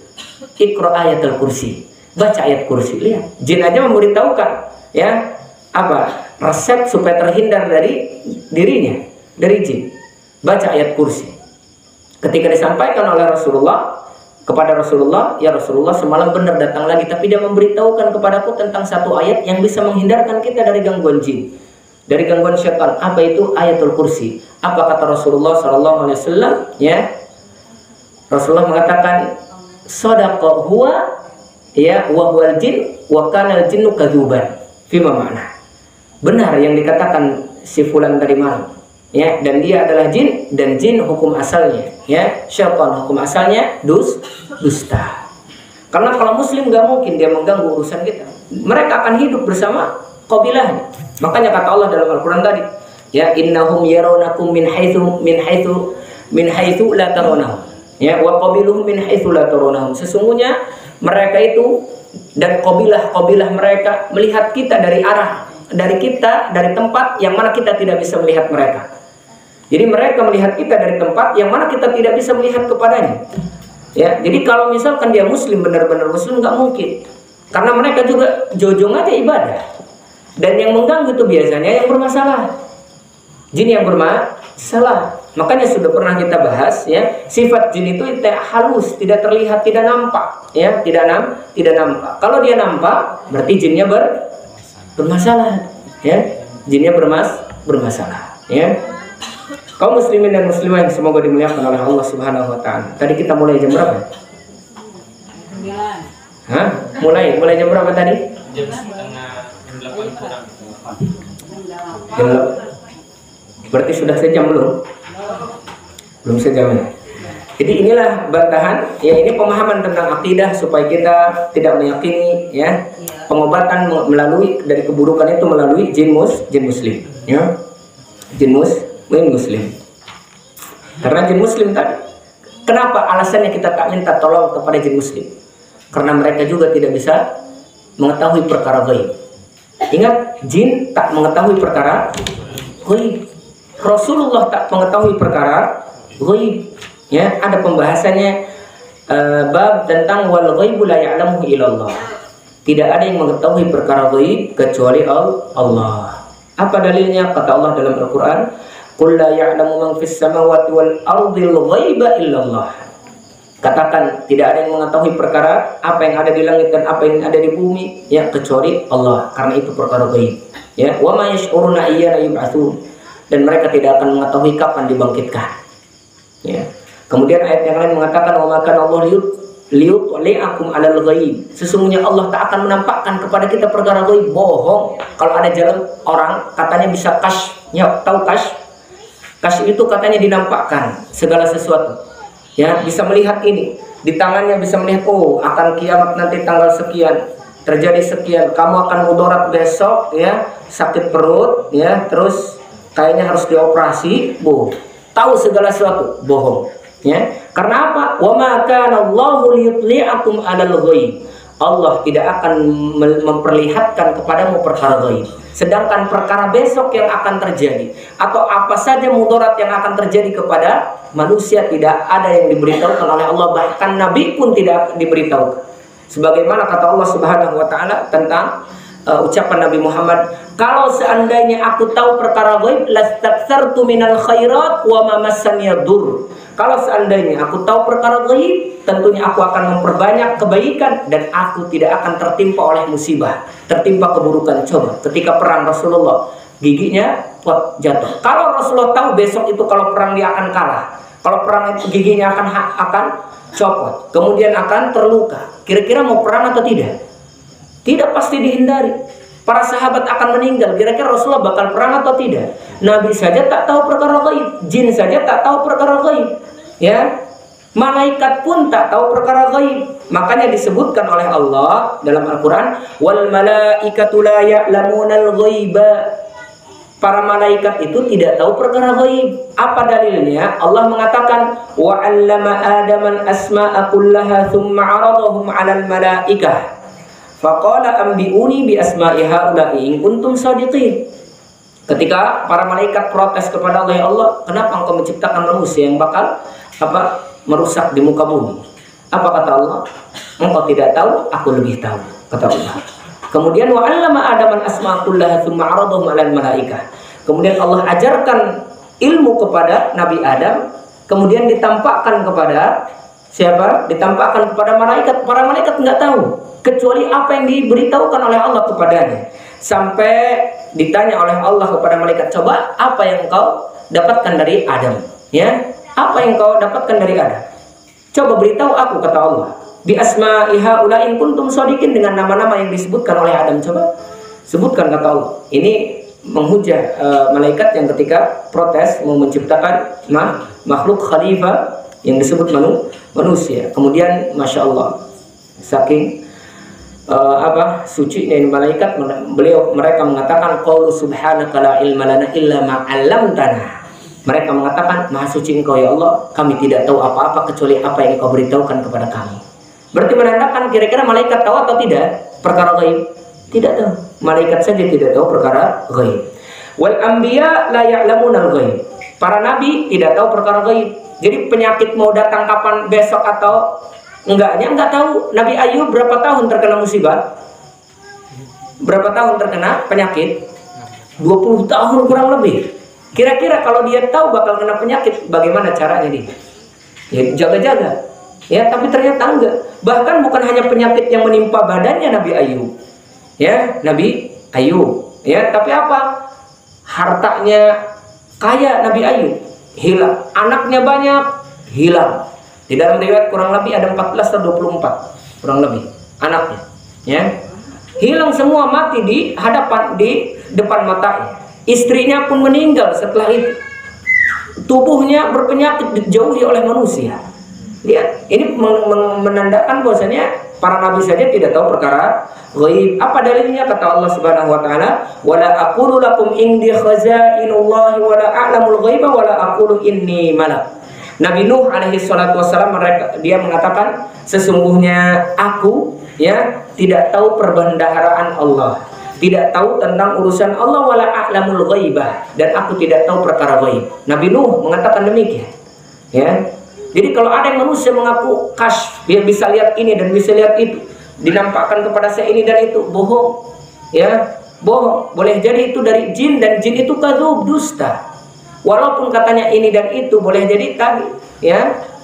Iqra ayatul kursi. Baca ayat kursi. Lihat, jin aja memberitahukan ya apa? Resep supaya terhindar dari dirinya, dari jin. Baca ayat kursi. Ketika disampaikan oleh Rasulullah kepada Rasulullah, ya Rasulullah semalam benar datang lagi, tapi dia memberitahukan kepadaku tentang satu ayat yang bisa menghindarkan kita dari gangguan jin, dari gangguan syaitan. Apa itu? Ayatul kursi. Apa kata Rasulullah SAW? Ya, Rasulullah mengatakan, sadaqa huwa ya wa huwal jin wa kana al jinnu kadzuban. Fima makna? Benar yang dikatakan si fulan tadi malam. Ya, dan dia adalah jin, dan jin hukum asalnya ya syaitan, hukum asalnya dusta. Karena kalau muslim nggak mungkin dia mengganggu urusan kita. Mereka akan hidup bersama qabilahnya. Makanya kata Allah dalam Al-Quran tadi, ya innahum yarawnakum min haitsu la tarawnahum, ya wa qabiluhum min haitsu la tarawnahum. Sesungguhnya mereka itu dan qabilah mereka melihat kita dari tempat yang mana kita tidak bisa melihat mereka. Jadi mereka melihat kita dari tempat yang mana kita tidak bisa melihat kepadanya. Ya, jadi kalau misalkan dia muslim, benar-benar muslim, nggak mungkin. Karena mereka juga jojong aja ibadah. Dan yang mengganggu itu biasanya yang bermasalah. Jin yang bermasalah. Makanya sudah pernah kita bahas ya, sifat jin itu halus, tidak terlihat, tidak nampak, ya, tidak nampak. Kalau dia nampak, berarti jinnya bermasalah, ya. Jinnya bermasalah, ya. Kaum muslimin dan muslimah yang semoga dimuliakan oleh Allah Subhanahu wa taala. Tadi kita mulai jam berapa? 9. Hah? Mulai jam berapa tadi? Jam 7:30 kurang. Jam 8. Berarti sudah sejam belum? Belum sejam ya. Jadi inilah bantahan, ya ini pemahaman tentang akidah supaya kita tidak meyakini ya pengobatan melalui dari keburukan itu melalui jin muslim, ya. Jin muslim. Karena jin muslim tadi, kenapa alasannya kita tak minta tolong kepada jin muslim? Karena mereka juga tidak bisa mengetahui perkara gaib. Ingat, jin tak mengetahui perkara gaib. Rasulullah tak mengetahui perkara gaib. Ya, ada pembahasannya bab tentang wal ghaibu la ya'lamuhu illallah. Tidak ada yang mengetahui perkara gaib kecuali Allah. Apa dalilnya? Kata Allah dalam Al-Qur'an, qul la ya'lamu man fis samawati wal ardil ghaiba illallah. Katakan, tidak ada yang mengetahui perkara apa yang ada di langit dan apa yang ada di bumi ya kecuali Allah, karena itu perkara gaib. Ya, wa ma yash'uruna ayyana yub'atsun. dan mereka tidak akan mengetahui kapan dibangkitkan. Ya. Kemudian ayat yang lain mengatakan wa maka Allah liyutli'akum 'alal ghaib. Sesungguhnya Allah tak akan menampakkan kepada kita perkara ghaib. Bohong. Kalau ada jalan orang katanya bisa kasy-nya, tahu kasy? Kasy itu katanya dinampakkan segala sesuatu. Ya, bisa melihat ini. Di tangannya bisa melihat, oh, akan kiamat nanti tanggal sekian, terjadi sekian, kamu akan mudarat besok, ya, sakit perut, ya, terus kayaknya harus dioperasi. Tahu segala sesuatu. Bohong. Ya, karena apa? Wa ma kana Allahu liyutli'akum 'alal ghaib. Allah tidak akan memperlihatkan kepadamu perkara ghaib, sedangkan perkara besok yang akan terjadi atau apa saja mudarat yang akan terjadi kepada manusia tidak ada yang diberitahukan oleh Allah, bahkan Nabi pun tidak diberitahukan. Sebagaimana kata Allah Subhanahu wa taala tentang ucapan Nabi Muhammad, kalau seandainya aku tahu perkara ghaib lastaksartu minal khairat wa ma massani yadur. Kalau seandainya aku tahu perkara ghaib, tentunya aku akan memperbanyak kebaikan dan aku tidak akan tertimpa oleh musibah, tertimpa keburukan. Coba ketika perang Rasulullah giginya jatuh. Kalau Rasulullah tahu besok itu kalau perang dia akan kalah, kalau perang itu giginya akan copot, kemudian akan terluka, kira-kira mau perang atau tidak? Tidak, pasti dihindari. Para sahabat akan meninggal, kira-kira Rasulullah bakal perang atau tidak? Nabi saja tak tahu perkara ghaib, jin saja tak tahu perkara ghaib, ya, malaikat pun tak tahu perkara ghaib. Makanya disebutkan oleh Allah dalam Al-Quran, wal malaikatu la ya'lamunal ghaiba. Para malaikat itu tidak tahu perkara ghaib. Apa dalilnya? Allah mengatakan wa 'allama adamal asma'a kullaha thumma 'aradahum 'alal malaikah faqala ambi'uni bi asma'i haula'i in kuntum shadiqin. Ketika para malaikat protes kepada Allah, ya Allah, kenapa engkau menciptakan manusia yang bakal merusak di muka bumi? Apa kata Allah? Engkau tidak tahu, aku lebih tahu, kata Allah. Kemudian wa 'allama adaman asma'a kullaha thumma 'aradahum 'alal malaikah. Kemudian Allah ajarkan ilmu kepada Nabi Adam, kemudian ditampakkan kepada siapa? Ditampakkan kepada malaikat. Para malaikat nggak tahu kecuali apa yang diberitahukan oleh Allah kepadanya. Sampai ditanya oleh Allah kepada malaikat, coba apa yang kau dapatkan dari Adam? Ya, apa yang kau dapatkan dari Adam? Coba beritahu aku, kata Allah. Bi asma'i haula in kuntum shadiqin, dengan nama-nama yang disebutkan oleh Adam. Coba sebutkan, kata Allah. Ini menghujah malaikat yang ketika protes mau menciptakan makhluk khalifah yang disebut manusia. Kemudian masya Allah, saking suci dari malaikat, mereka mengatakan qaulu subhanaka la ilma lana illa ma 'allamtana. Mereka mengatakan, maha suci engkau ya Allah, kami tidak tahu apa-apa kecuali apa yang engkau beritahukan kepada kami. Berarti menandakan kira-kira malaikat tahu atau tidak perkara ghaib? Tidak tahu. Malaikat saja tidak tahu perkara ghaib. Wal anbiya la ya'lamunal ghaib. Para nabi tidak tahu perkara ghaib. Jadi penyakit mau datang kapan, besok atau enggaknya enggak tahu. Nabi Ayub berapa tahun terkena musibah? Berapa tahun terkena penyakit? 20 tahun kurang lebih. Kira-kira kalau dia tahu bakal kena penyakit, bagaimana caranya dia? Ya jaga-jaga. Ya, tapi ternyata enggak. Bahkan bukan hanya penyakit yang menimpa badannya Nabi Ayub. Ya, Nabi Ayub. Ya, tapi apa? Hartanya kaya Nabi Ayub, hilang. Anaknya banyak, hilang. Di dalam riwayat kurang lebih ada 14 atau 24 kurang lebih anaknya, ya, hilang semua, mati di depan matanya. Istrinya pun meninggal setelah itu. Tubuhnya berpenyakit, dijauhi oleh manusia. Lihat, ini menandakan bahwasanya para nabi saja tidak tahu perkara ghaib. Apa dalilnya? Kata Allah Subhanahu wa taala, "Wala aqulu lakum indi khazainullahi wala a'lamul ghaiba wala aqulu inni malak." Nabi Nuh alaihi salatu wassalam, dia mengatakan, sesungguhnya aku tidak tahu perbendaharaan Allah, tidak tahu tentang urusan Allah, wala a'lamul ghaibah, dan aku tidak tahu perkara ghaib. Nabi Nuh mengatakan demikian. Ya. Jadi kalau ada yang manusia mengaku kasyf, dia bisa lihat ini dan bisa lihat itu, dinampakkan kepada saya ini dan itu, bohong. Ya, bohong. Boleh jadi itu dari jin, dan jin itu kadzub, dusta. Walaupun katanya ini dan itu, boleh jadi tadi,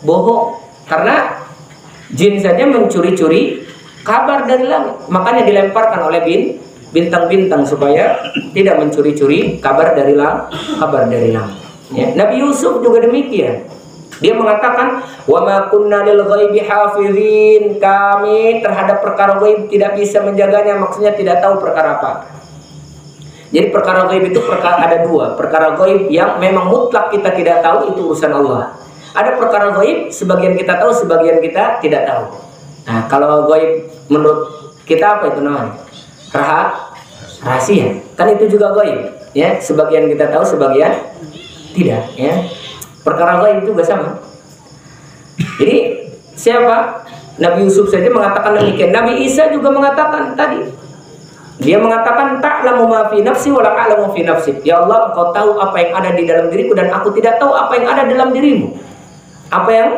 bohong. Karena jin saja mencuri-curi kabar dari langit, makanya dilemparkan oleh bintang-bintang supaya tidak mencuri-curi kabar dari langit. Ya. Nabi Yusuf juga demikian. Dia mengatakan, "Wa ma kunna lil ghaibi hafizin." Kami terhadap perkara ghaib tidak bisa menjaganya, maksudnya tidak tahu perkara apa. Jadi perkara ghaib itu ada dua. Perkara ghaib yang memang mutlak kita tidak tahu, itu urusan Allah. Ada perkara ghaib sebagian kita tahu, sebagian kita tidak tahu. Nah, kalau ghaib menurut kita apa itu namanya? Rahasia. Kan itu juga ghaib, ya. Sebagian kita tahu, sebagian tidak, ya. Perkara ghaib juga sama. Jadi siapa? Nabi Yusuf saja mengatakan demikian. Nabi Isa juga mengatakan tadi. Dia mengatakan, ta'lamu ma fi nafsi wa la a'lamu fi nafsik. Ya Allah, Engkau tahu apa yang ada di dalam diriku dan aku tidak tahu apa yang ada dalam dirimu. Apa yang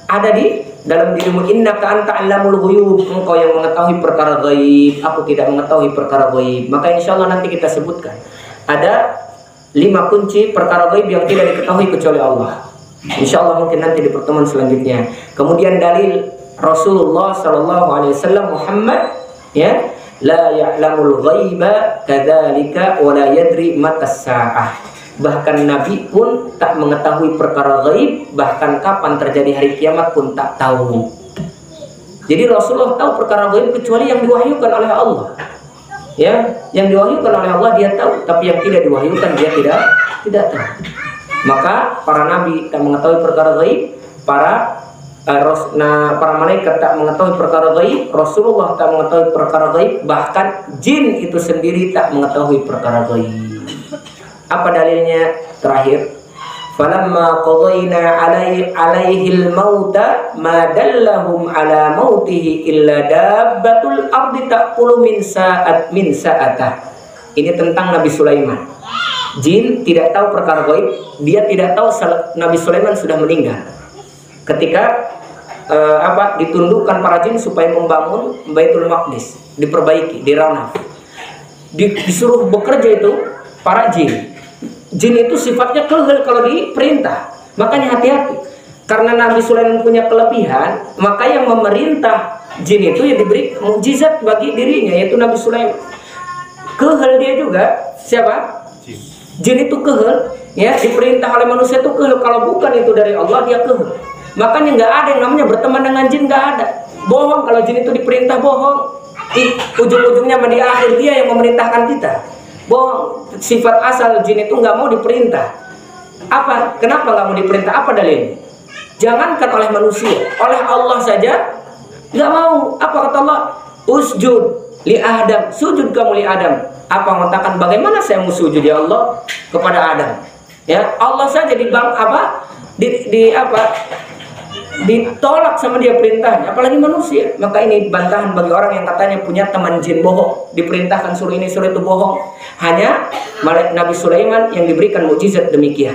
ada di dalam dirimu, innaka anta 'allamul ghuyub. Engkau yang mengetahui perkara ghaib, aku tidak mengetahui perkara ghaib. Maka insyaallah nanti kita sebutkan ada 5 kunci perkara ghaib yang tidak diketahui kecuali Allah. Insyaallah mungkin nanti di pertemuan selanjutnya. Kemudian dalil Rasulullah sallallahu alaihi wasallam Muhammad, ya, la ya'lamul ghaiba kadzalika wa la yadri matas saah. Bahkan Nabi pun tak mengetahui perkara ghaib, bahkan kapan terjadi hari kiamat pun tak tahu. Jadi Rasulullah tahu perkara ghaib kecuali yang diwahyukan oleh Allah. Ya, yang diwahyukan oleh Allah dia tahu, tapi yang tidak diwahyukan dia tidak tahu. Maka para nabi tak mengetahui perkara ghaib, para malaikat tak mengetahui perkara ghaib, Rasulullah tak mengetahui perkara ghaib, bahkan jin itu sendiri tak mengetahui perkara ghaib. Apa dalilnya? Terakhir, falamma qadayna alaihil mauta ma dallahum ala mautihi illa dabbatul ardi ta'kulu min sa'atah. Ini tentang Nabi Sulaiman. Jin tidak tahu perkara gaib, dia tidak tahu Nabi Sulaiman sudah meninggal. Ketika ditundukkan para jin supaya membangun Baitul Maqdis, diperbaiki, diranaf. Disuruh bekerja itu para jin. Jin itu sifatnya kehel kalau diperintah. Makanya hati-hati. Karena Nabi Sulaiman punya kelebihan, maka yang memerintah jin itu yang diberi mukjizat bagi dirinya, yaitu Nabi Sulaiman. Kehel dia juga. Siapa? Jin itu kehel, ya, diperintah oleh manusia itu kehel. Kalau bukan itu dari Allah, dia kehel. Makanya nggak ada yang namanya berteman dengan jin, nggak ada. Bohong kalau jin itu diperintah, bohong. Ujung-ujungnya di akhir dia yang memerintahkan kita. Bohong. Sifat asal jin itu nggak mau diperintah. Apa? Kenapa nggak mau diperintah? Apa dalilnya? Jangankan oleh manusia, oleh Allah saja nggak mau. Apa kata Allah? Usjud li Adam, sujud kamu li Adam. Apa mengatakan bagaimana saya mau sujud ya Allah kepada Adam? Ya, Allah saja ditolak sama dia perintahnya, apalagi manusia. Maka ini bantahan bagi orang yang katanya punya teman jin, bohong. Diperintahkan suruh ini suruh itu, bohong. Hanya Nabi Sulaiman yang diberikan mukjizat demikian.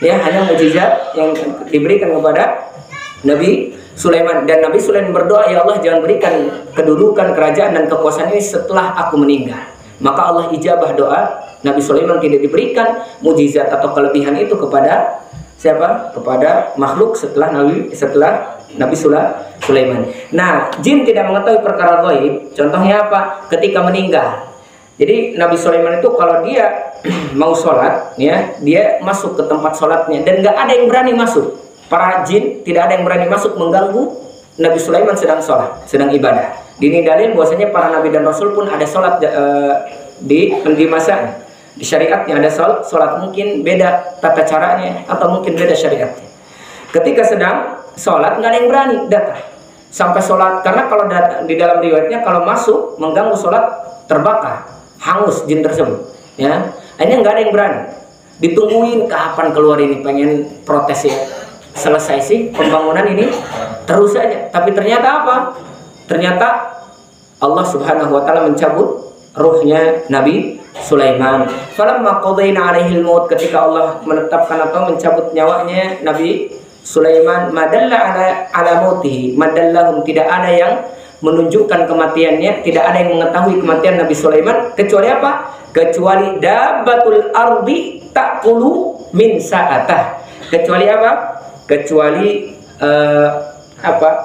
Ya, hanya mukjizat yang diberikan kepada Nabi Sulaiman. Dan Nabi Sulaiman berdoa, ya Allah jangan berikan kedudukan, kerajaan dan kekuasaan ini setelah aku meninggal. Maka Allah ijabah doa. Nabi Sulaiman tidak diberikan mukjizat atau kelebihan itu kepada siapa? Kepada makhluk setelah Nabi Sulaiman. Nah, jin tidak mengetahui perkara gaib. Contohnya apa? Ketika meninggal. Jadi Nabi Sulaiman itu kalau dia mau sholat, ya, dia masuk ke tempat sholatnya dan nggak ada yang berani masuk. Para jin tidak ada yang berani masuk mengganggu Nabi Sulaiman sedang sholat, sedang ibadah. Ini dalil bahwasanya para nabi dan rasul pun ada sholat di masanya. Di syariatnya ada sholat, mungkin beda tata caranya atau mungkin beda syariatnya. Ketika sedang sholat nggak ada yang berani datang sampai sholat, karena kalau di dalam riwayatnya kalau masuk mengganggu sholat terbakar, hangus jin tersebut. Ya, akhirnya nggak ada yang berani. Ditungguin kapan keluar ini, pengen protes ya. Selesai sih pembangunan ini terus saja. Tapi ternyata apa? Ternyata Allah Subhanahu wa taala mencabut ruhnya Nabi Sulaiman. Falamma qadayna alaihil maut, ketika Allah menetapkan atau mencabut nyawanya Nabi Sulaiman, madalla ala mautihi, madallahum, tidak ada yang menunjukkan kematiannya, tidak ada yang mengetahui kematian Nabi Sulaiman kecuali apa? Kecuali dabbatul ardi ta'kulu min sa'atah. Kecuali apa? Kecuali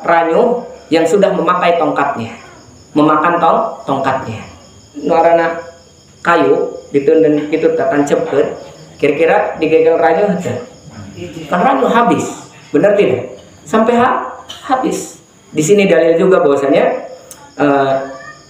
ranyuh yang sudah memakai tongkatnya, memakan tongkatnya. nuarana kayu ditundun itu tancapkeun kira-kira digegal ranyu teh kan ranyu habis, benar tidak? Sampai habis. Di sini dalil juga bahwasanya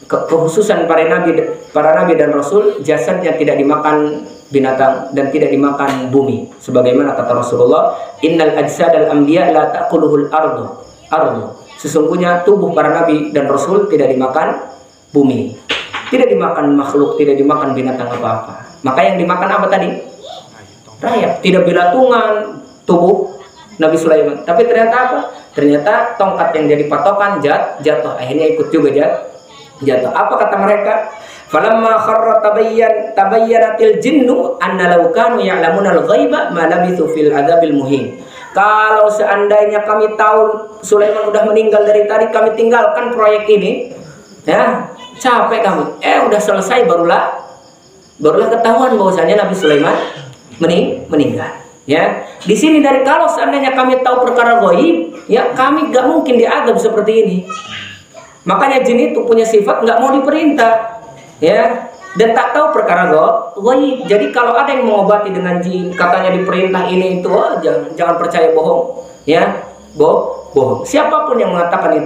kekhususan para nabi dan rasul, jasadnya tidak dimakan binatang dan tidak dimakan bumi, sebagaimana kata Rasulullah, innal ajsadal anbiya la ta'kuluhul ardu. Sesungguhnya tubuh para nabi dan rasul tidak dimakan bumi, tidak dimakan makhluk, tidak dimakan binatang apa-apa. Maka yang dimakan apa tadi? Rayap. Tidak belatungan tubuh Nabi Sulaiman, tapi ternyata apa? Ternyata tongkat yang jadi patokan jatuh, akhirnya ikut juga jatuh. Apa kata mereka? Falamma kharra tabayyanatil jinnu anna law kanu ya'lamunal ghaiba ma labithu fil adzabil muhin. Kalau seandainya kami tahu Sulaiman udah meninggal dari tadi, kami tinggalkan proyek ini. Ya, capek kami. Udah selesai barulah ketahuan bahwasanya Nabi Sulaiman meninggal. Ya, di sini dari kalau seandainya kami tahu perkara ghaib, ya kami gak mungkin diadab seperti ini. Makanya jin itu punya sifat nggak mau diperintah, ya, dan tak tahu perkara ghaib. Jadi kalau ada yang mengobati dengan jin, katanya diperintah ini itu, jangan percaya, bohong, ya, bohong. Siapapun yang mengatakan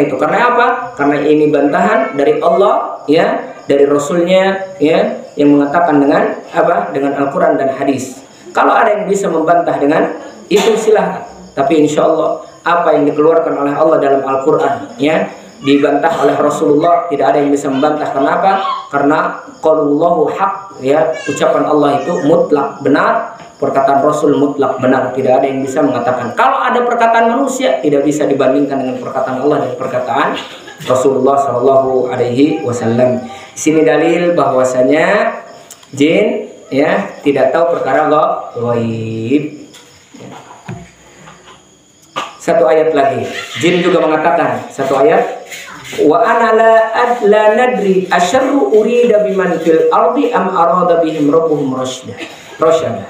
itu, karena apa? Karena ini bantahan dari Allah, ya, dari Rasulnya, ya, yang mengatakan dengan apa? Dengan Al-Quran dan hadis. Kalau ada yang bisa membantah dengan itu silahkan. Tapi insya Allah apa yang dikeluarkan oleh Allah dalam Al-Quran, ya, dibantah oleh Rasulullah, tidak ada yang bisa membantah. Kenapa? Karena qaulullahu haq, ya, ucapan Allah itu mutlak benar, perkataan Rasul mutlak benar, tidak ada yang bisa mengatakan. Kalau ada perkataan manusia tidak bisa dibandingkan dengan perkataan Allah dan perkataan Rasulullah Shallallahu Alaihi Wasallam. Sini dalil bahwasanya jin, ya, tidak tahu perkara ghaib. Satu ayat lagi, jin juga mengatakan, satu ayat, wa ana la nadri asyarru urida biman fil ardi am arada bihim rabbuhum rasyada.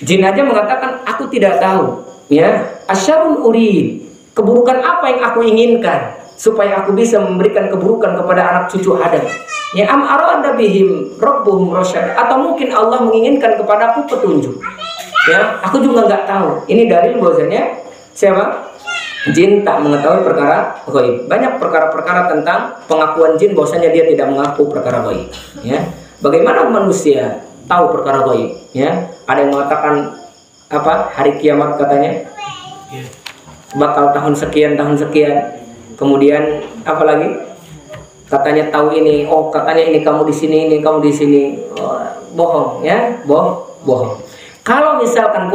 Jin aja mengatakan, aku tidak tahu, ya, asyarrun urid, keburukan apa yang aku inginkan supaya aku bisa memberikan keburukan kepada anak cucu Adam. Ya, am arada bihim rabbuhum rasyada, atau mungkin Allah menginginkan kepadaku petunjuk. Ya, aku juga nggak tahu. Ini dalil bahwasanya siapa? Jin tak mengetahui perkara ghaib. Banyak perkara-perkara tentang pengakuan jin bahwasanya dia tidak mengaku perkara ghaib. Ya, bagaimana manusia tahu perkara ghaib? Ya, ada yang mengatakan apa? Hari kiamat katanya bakal tahun sekian. Kemudian apa lagi? Katanya tahu ini. Oh, katanya ini kamu di sini, ini kamu di sini. Oh, bohong, ya, bohong. Kalau misalkan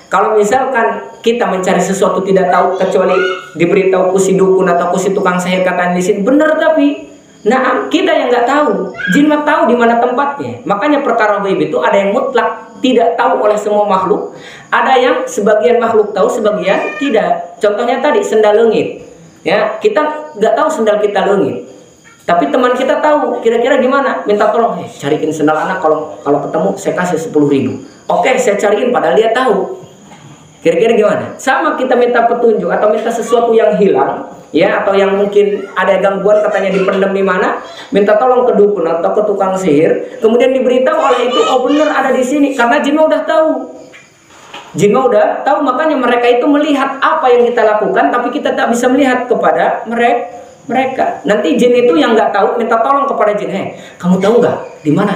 kalau misalkan kita mencari sesuatu tidak tahu kecuali diberitahu kusi dukun atau kusi tukang sihir katanya di sini benar, tapi nah kita yang nggak tahu, jin mah tahu di mana tempatnya. Makanya perkara ghaib itu ada yang mutlak tidak tahu oleh semua makhluk, ada yang sebagian makhluk tahu, sebagian tidak. Contohnya tadi sendal leungit, ya, kita nggak tahu sendal kita leungit. Tapi teman kita tahu, kira-kira gimana? Minta tolong, cariin sendal anak, kalau ketemu saya kasih 10.000. Oke, saya cariin, padahal dia tahu. Kira-kira gimana? Sama kita minta petunjuk atau minta sesuatu yang hilang, ya, atau yang mungkin ada gangguan katanya dipendam di mana, minta tolong ke dukun atau ke tukang sihir, kemudian diberitahu oleh itu, oh benar ada di sini, karena jin udah tahu. Makanya mereka itu melihat apa yang kita lakukan, tapi kita tak bisa melihat kepada mereka. Nanti jin itu yang nggak tahu minta tolong kepada jin, kamu tahu nggak di mana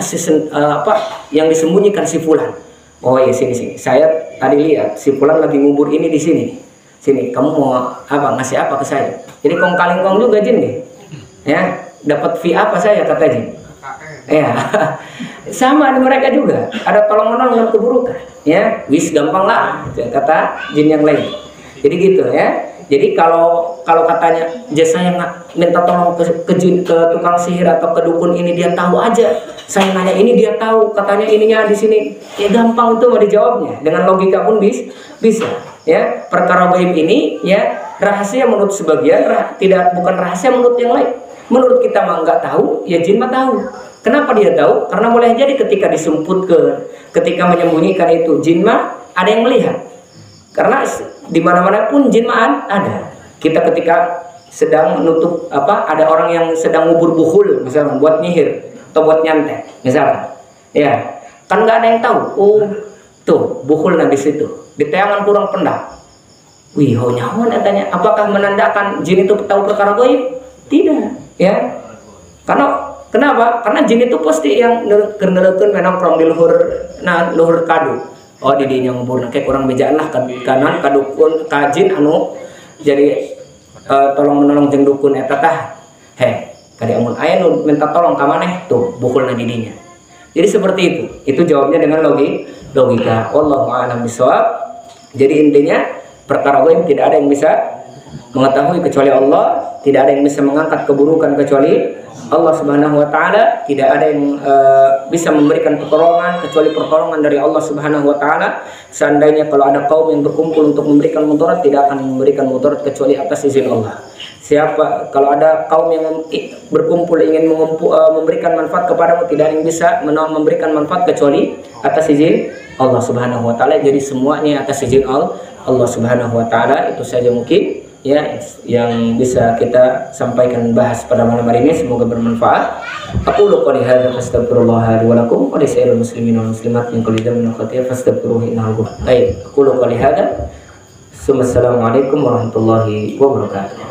yang disembunyikan si fulan? Oh ya, sini. Saya tadi lihat si fulan lagi ngubur ini di sini. Sini, kamu mau apa? Ngasih apa ke saya? Jadi kong kaling kong juga jin nih. Ya, dapat fee apa saya kata jin? Ya, sama mereka juga. Ada tolong menolong dalam keburukan. Ya, wis gampang lah kata jin yang lain. Jadi gitu ya. Jadi kalau katanya saya minta tolong ke tukang sihir atau ke dukun ini dia tahu aja. Saya nanya ini dia tahu, katanya ininya di sini. Ya gampang itu mau dijawabnya. Dengan logika pun bisa. Ya, perkara ghaib ini, ya, rahasia menurut sebagian, bukan rahasia menurut yang lain. Menurut kita mah nggak tahu, ya jin mah tahu. Kenapa dia tahu? Karena boleh jadi ketika disemputkan, ketika menyembunyikan itu jin mah ada yang melihat. Karena di mana-mana pun jin mah ada. Kita ketika sedang menutup ada orang yang sedang ngubur bukhul misalnya buat nyihir atau buat nyantet misalnya, ya kan nggak ada yang tahu. Oh tuh bukhul di situ, di tayangan kurang pendak. Wih, nyawan katanya. Apakah menandakan jin itu tahu perkara gaib? Tidak, ya. Karena kenapa? Karena jin itu pasti yang ngerekeun menongkrong di luhur kadu. Oh di dinya ngubur kayak kurang bejaan lah kanan kadukun kajin anu jadi tolong menolong jeung dukun eta tah. Kadi amun aya nu minta tolong ka maneh tuh bukulna di dinya. Jadi seperti itu. Itu jawabnya dengan logika. Wallahu a'lam bishawab. Jadi intinya perkara gaib tidak ada yang bisa mengetahui kecuali Allah, tidak ada yang bisa mengangkat keburukan kecuali Allah Subhanahu wa taala, tidak ada yang bisa memberikan pertolongan kecuali pertolongan dari Allah Subhanahu wa taala. Seandainya kalau ada kaum yang berkumpul untuk memberikan mudarat, tidak akan memberikan mudarat kecuali atas izin Allah. Siapa kalau ada kaum yang berkumpul ingin memberikan manfaat kepadamu, tidak ada yang bisa memberikan manfaat kecuali atas izin Allah Subhanahu wa taala. Jadi semuanya atas izin Allah Subhanahu wa taala. Itu saja mungkin ya yang bisa kita sampaikan bahas pada malam hari ini, semoga bermanfaat. Aqulu qouli hadza fastaghfirullah li wa lakum wa li sa'iril muslimin wal muslimat min kulli dhanbin wa khati'ah fastaghfiruhu innahu ghafurur rahim. Aqulu qouli hadza. Assalamualaikum warahmatullahi wabarakatuh.